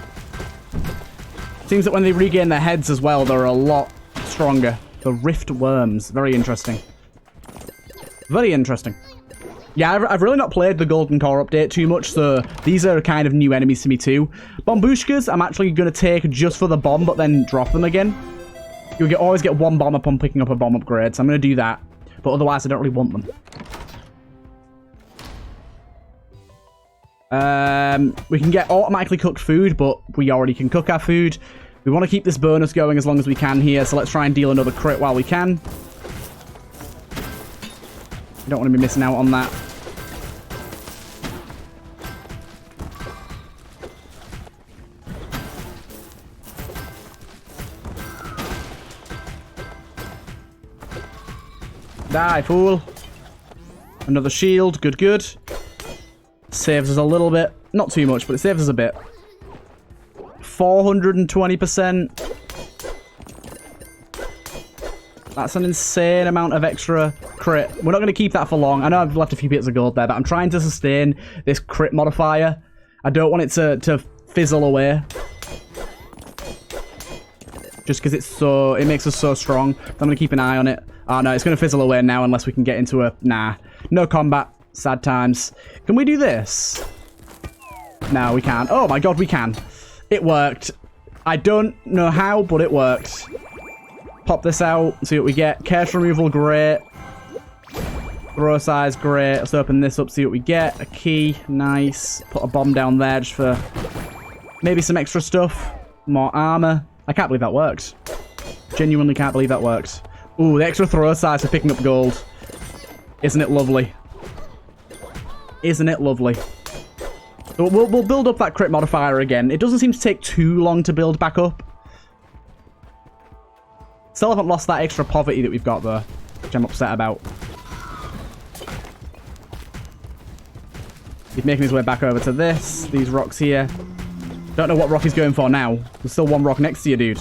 Seems that when they regain their heads as well, they're a lot stronger. The rift worms. Very interesting. Very interesting. Yeah, I've really not played the Golden Core update too much, so these are kind of new enemies to me too. Bombushkas, I'm actually going to take just for the bomb, but then drop them again. You always get one bomb upon picking up a bomb upgrade, so I'm going to do that. But otherwise, I don't really want them. We can get automatically cooked food, but we already can cook our food. We want to keep this bonus going as long as we can here, so let's try and deal another crit while we can. You don't want to be missing out on that. Die, fool. Another shield. Good, good. Saves us a little bit. Not too much, but it saves us a bit. 420%. That's an insane amount of extra crit. We're not going to keep that for long. I know I've left a few bits of gold there, but I'm trying to sustain this crit modifier. I don't want it to fizzle away. Just because it makes us so strong. I'm going to keep an eye on it. Oh no, it's going to fizzle away now unless we can get into a... Nah. No combat. Sad times. Can we do this? No, we can't. Oh my god, we can. It worked. I don't know how, but it worked. Pop this out, see what we get. Curse removal, great. Throw size, great. Let's open this up, see what we get. A key, nice. Put a bomb down there just for maybe some extra stuff. More armor. I can't believe that worked. Genuinely can't believe that worked. Ooh, the extra throw size for picking up gold. Isn't it lovely? Isn't it lovely? So we'll build up that crit modifier again. It doesn't seem to take too long to build back up. Still haven't lost that extra poverty that we've got though, which I'm upset about. He's making his way back over to these rocks here. Don't know what rock he's going for now. There's still one rock next to you, dude.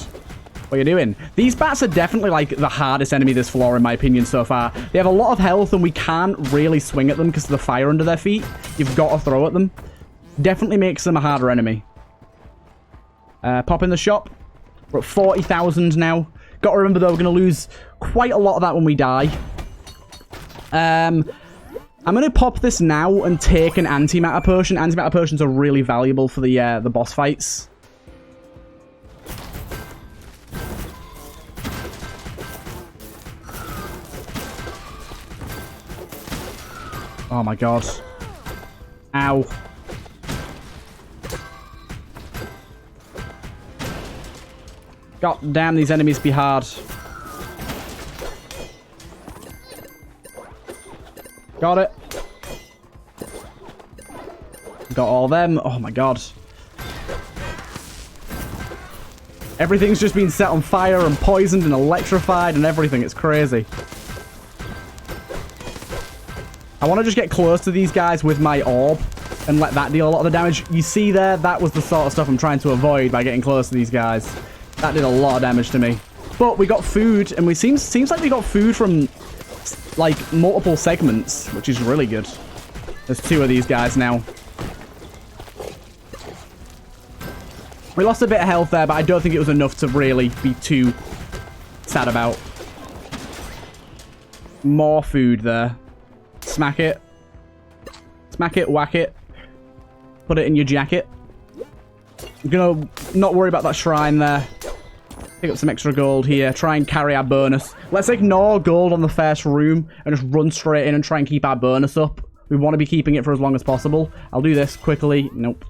What are you doing? These bats are definitely like the hardest enemy this floor in my opinion so far. They have a lot of health and we can't really swing at them because of the fire under their feet. You've got to throw at them. Definitely makes them a harder enemy. Pop in the shop. We're at 40,000 now. Got to remember though, we're going to lose quite a lot of that when we die. I'm going to pop this now and take an antimatter potion. Antimatter potions are really valuable for the boss fights. Oh my god. Ow. God damn, these enemies be hard. Got it. Got all them. Oh my god. Everything's just been set on fire and poisoned and electrified and everything. It's crazy. I want to just get close to these guys with my orb and let that deal a lot of the damage. You see there? That was the sort of stuff I'm trying to avoid by getting close to these guys. That did a lot of damage to me. But we got food, and we seems like we got food from, like, multiple segments, which is really good. There's two of these guys now. We lost a bit of health there, but I don't think it was enough to really be too sad about. More food there. Smack it. Smack it, whack it. Put it in your jacket. I'm gonna not worry about that shrine there. Pick up some extra gold here. Try and carry our bonus. Let's ignore gold on the first room and just run straight in and try and keep our bonus up. We want to be keeping it for as long as possible. I'll do this quickly. Nope.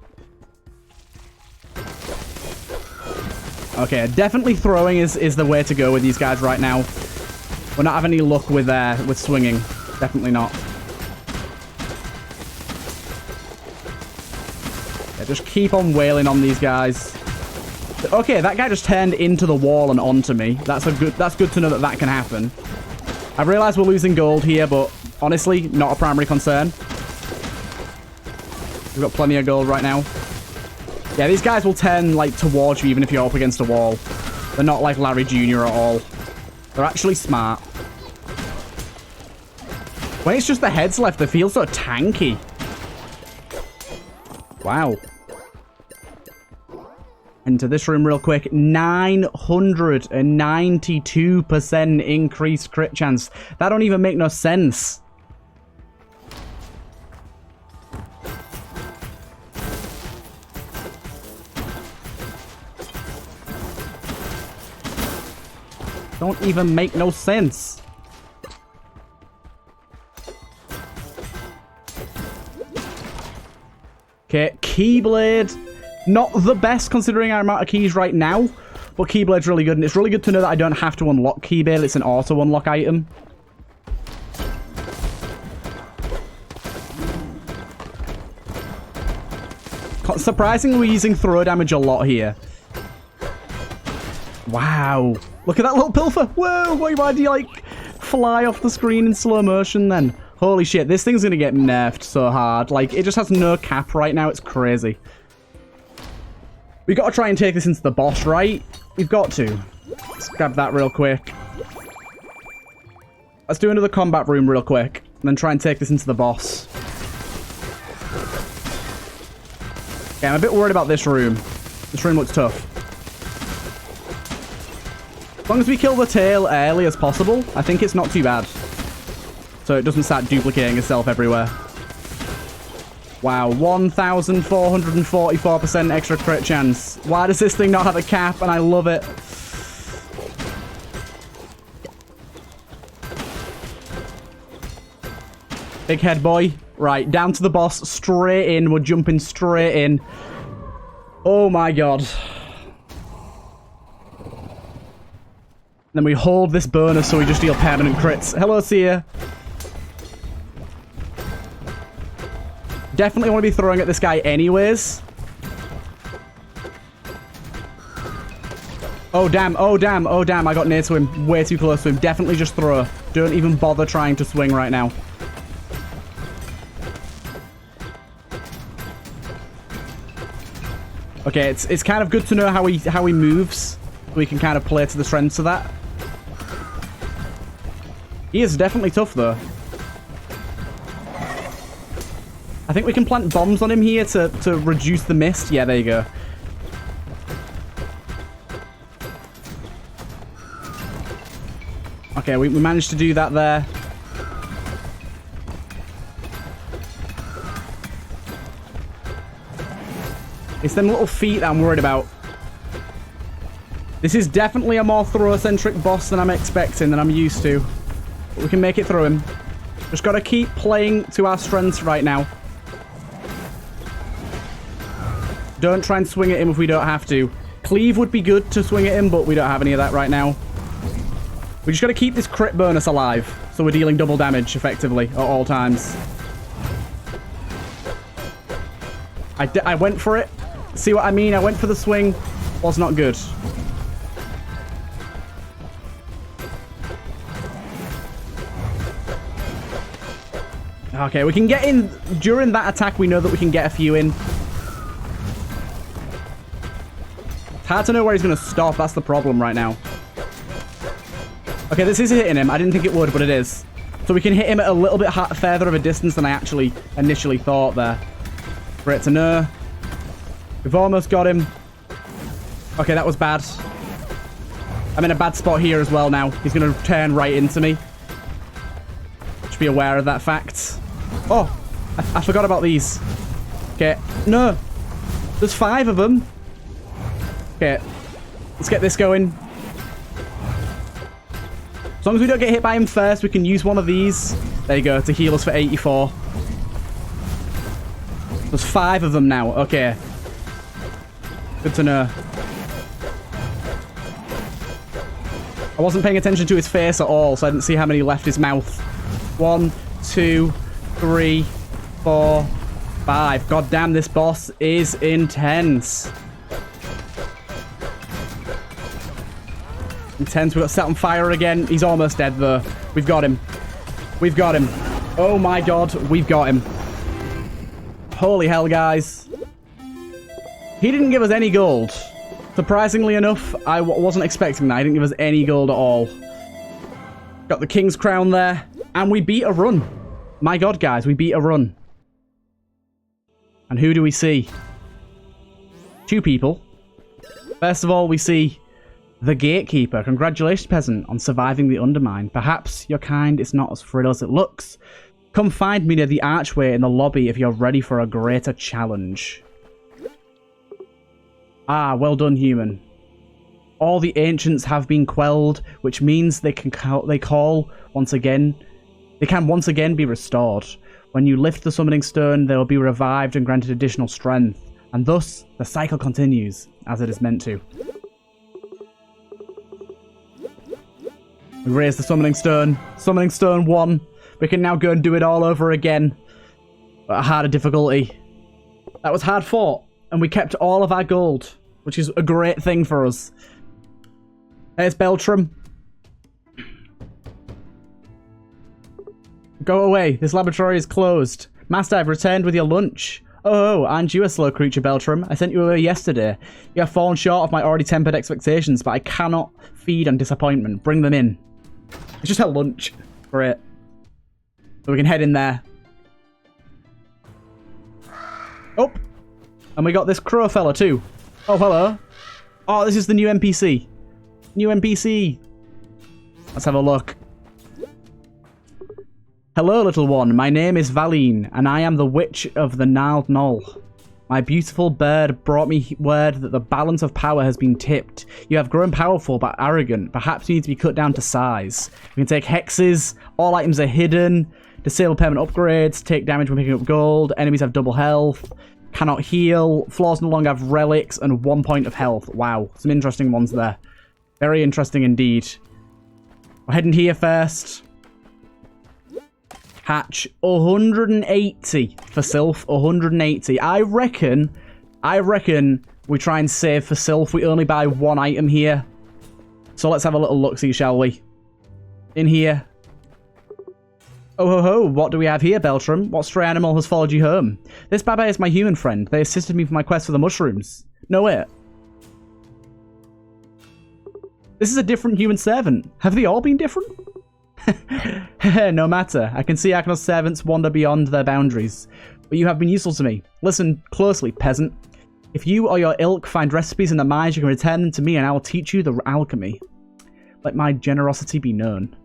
Okay, definitely throwing is the way to go with these guys right now. We're not having any luck with swinging. Definitely not. Yeah, just keep on wailing on these guys. Okay, that guy just turned into the wall and onto me. That's good to know that that can happen. I realize we're losing gold here, but honestly, not a primary concern. We've got plenty of gold right now. Yeah, these guys will turn, like, towards you even if you're up against a wall. They're not like Larry Jr. at all. They're actually smart. When it's just the heads left, they feel so tanky. Wow. Into this room real quick. 992% increased crit chance. That don't even make no sense. Don't even make no sense. Okay, Keyblade. Not the best considering our amount of keys right now, but Keyblade's really good, and it's really good to know that I don't have to unlock Keyblade. It's an auto-unlock item. Surprisingly, we're using throw damage a lot here. Wow. Look at that little pilfer. Whoa, why do you, like, fly off the screen in slow motion then? Holy shit, this thing's gonna get nerfed so hard. Like, it just has no cap right now. It's crazy. We've got to try and take this into the boss, right? We've got to. Let's grab that real quick. Let's do another combat room real quick, and then try and take this into the boss. Okay, I'm a bit worried about this room. This room looks tough. As long as we kill the tail early as possible, I think it's not too bad. So it doesn't start duplicating itself everywhere. Wow, 1,444% extra crit chance. Why does this thing not have a cap? And I love it. Big head boy. Right, down to the boss. Straight in. We're jumping straight in. Oh my god. Then we hold this bonus so we just deal permanent crits. Hello, Sia. Definitely want to be throwing at this guy anyways. Oh, damn. Oh, damn. Oh, damn. I got near to him. Way too close to him. Definitely just throw. Don't even bother trying to swing right now. Okay, it's kind of good to know how he moves. We can kind of play to the strengths of that. He is definitely tough, though. I think we can plant bombs on him here to reduce the mist. Yeah, there you go. Okay, we managed to do that there. It's them little feet that I'm worried about. This is definitely a more throw-centric boss than I'm expecting, than I'm used to. But we can make it through him. Just got to keep playing to our strengths right now. Don't try and swing at him if we don't have to. Cleave would be good to swing at him, but we don't have any of that right now. We just got to keep this crit bonus alive, so we're dealing double damage effectively at all times. I went for it. See what I mean? I went for the swing. Was not good. Okay, we can get in. During that attack, we know that we can get a few in. It's hard to know where he's going to stop. That's the problem right now. Okay, this is hitting him. I didn't think it would, but it is. So we can hit him at a little bit further of a distance than I actually initially thought there. Great to know. We've almost got him. Okay, that was bad. I'm in a bad spot here as well now. He's going to turn right into me. Should be aware of that fact. Oh, I forgot about these. Okay, no. There's 5 of them. Okay, let's get this going. As long as we don't get hit by him first, we can use one of these. There you go, to heal us for 84. There's 5 of them now. Okay. Good to know. I wasn't paying attention to his face at all, so I didn't see how many left his mouth. 1, 2, 3, 4, 5. God damn, this boss is intense. Intense. We got set on fire again. He's almost dead, though. We've got him. We've got him. Oh my god, we've got him. Holy hell, guys. He didn't give us any gold. Surprisingly enough, I wasn't expecting that. He didn't give us any gold at all. Got the King's Crown there. And we beat a run. My god, guys, we beat a run. And who do we see? 2 people. First of all, we see the Gatekeeper. Congratulations, peasant, on surviving the Undermine. Perhaps your kind is not as frail as it looks. Come find me near the archway in the lobby if you're ready for a greater challenge. Ah, well done, human. All the ancients have been quelled, which means they can once again be restored. When you lift the summoning stone, they will be revived and granted additional strength, and thus the cycle continues as it is meant to. We raise the summoning stone. Summoning stone 1. We can now go and do it all over again, but at harder difficulty. That was hard fought. And we kept all of our gold, which is a great thing for us. There's Beltram. Go away. This laboratory is closed. Master, I've returned with your lunch. Oh, aren't you a slow creature, Beltram? I sent you away yesterday. You have fallen short of my already tempered expectations, but I cannot feed on disappointment. Bring them in. It's just a lunch. Great. So we can head in there. Oh. And we got this crow fella too. Oh, hello. Oh, this is the new NPC. New NPC. Let's have a look. Hello, little one. My name is Valine, and I am the Witch of the Gnarled Knoll. My beautiful bird brought me word that the balance of power has been tipped. You have grown powerful but arrogant. Perhaps you need to be cut down to size. You can take hexes. All items are hidden. Disable permanent upgrades. Take damage when picking up gold. Enemies have double health. Cannot heal. Floors no longer have relics and 1 point of health. Wow. Some interesting ones there. Very interesting indeed. We're heading here first. Hatch 180 for Sylph. 180. I reckon we try and save for Sylph. We only buy 1 item here. So let's have a little look-see, shall we? In here. Oh ho ho, what do we have here, Beltram? What stray animal has followed you home? This Baba is my human friend. They assisted me for my quest for the mushrooms. No, wait. This is a different human servant. Have they all been different? No matter. I can see Agnos servants wander beyond their boundaries. But you have been useful to me. Listen closely, peasant. If you or your ilk find recipes in the mines, you can return them to me and I will teach you the alchemy. Let my generosity be known.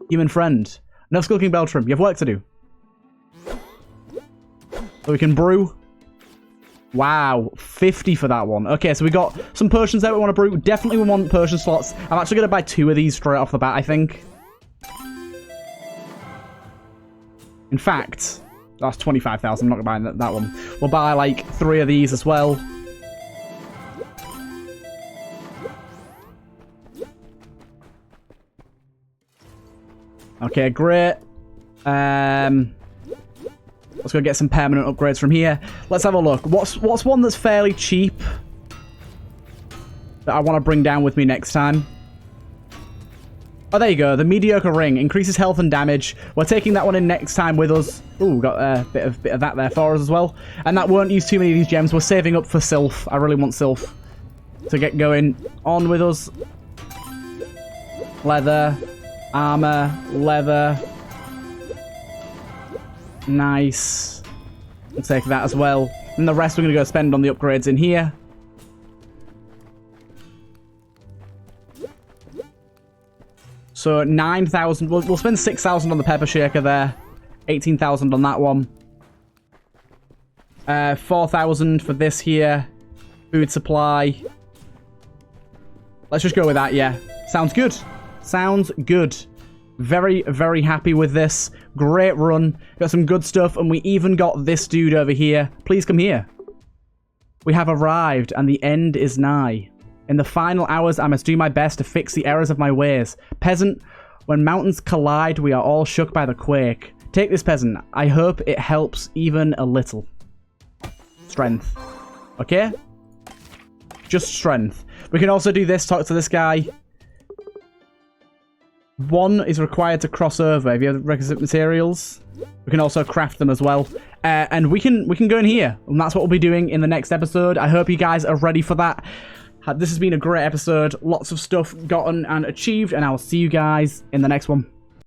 Human friend. No skulking, Beltram. You have work to do. So we can brew. Wow, 50 for that one. Okay, so we got some potions that we want to brew. Definitely we want potion slots. I'm actually going to buy 2 of these straight off the bat, I think. In fact, that's 25,000. I'm not going to buy that one. We'll buy like 3 of these as well. Okay, great. Let's go get some permanent upgrades from here. Let's have a look. What's one that's fairly cheap that I want to bring down with me next time? Oh, there you go. The mediocre ring increases health and damage. We're taking that one in next time with us. Ooh, got a bit of that there for us as well. And that won't use too many of these gems. We're saving up for Sylph. I really want Sylph to get going on with us. Leather, armor, leather. Nice. We'll take that as well. And the rest we're going to go spend on the upgrades in here. So 9,000. We'll spend 6,000 on the pepper shaker there. 18,000 on that one. 4,000 for this here. Food supply. Let's just go with that, yeah. Sounds good. Sounds good. Very, very happy with this. Great run. Got some good stuff, and we even got this dude over here. Please come here. We have arrived, and the end is nigh. In the final hours, I must do my best to fix the errors of my ways. Peasant, when mountains collide, we are all shook by the quake. Take this, peasant. I hope it helps even a little. Strength. Okay? Just strength. We can also do this, talk to this guy. 1 is required to cross over. If you have requisite materials, we can also craft them as well. And we can go in here. And that's what we'll be doing in the next episode. I hope you guys are ready for that. This has been a great episode. Lots of stuff gotten and achieved. And I will see you guys in the next one.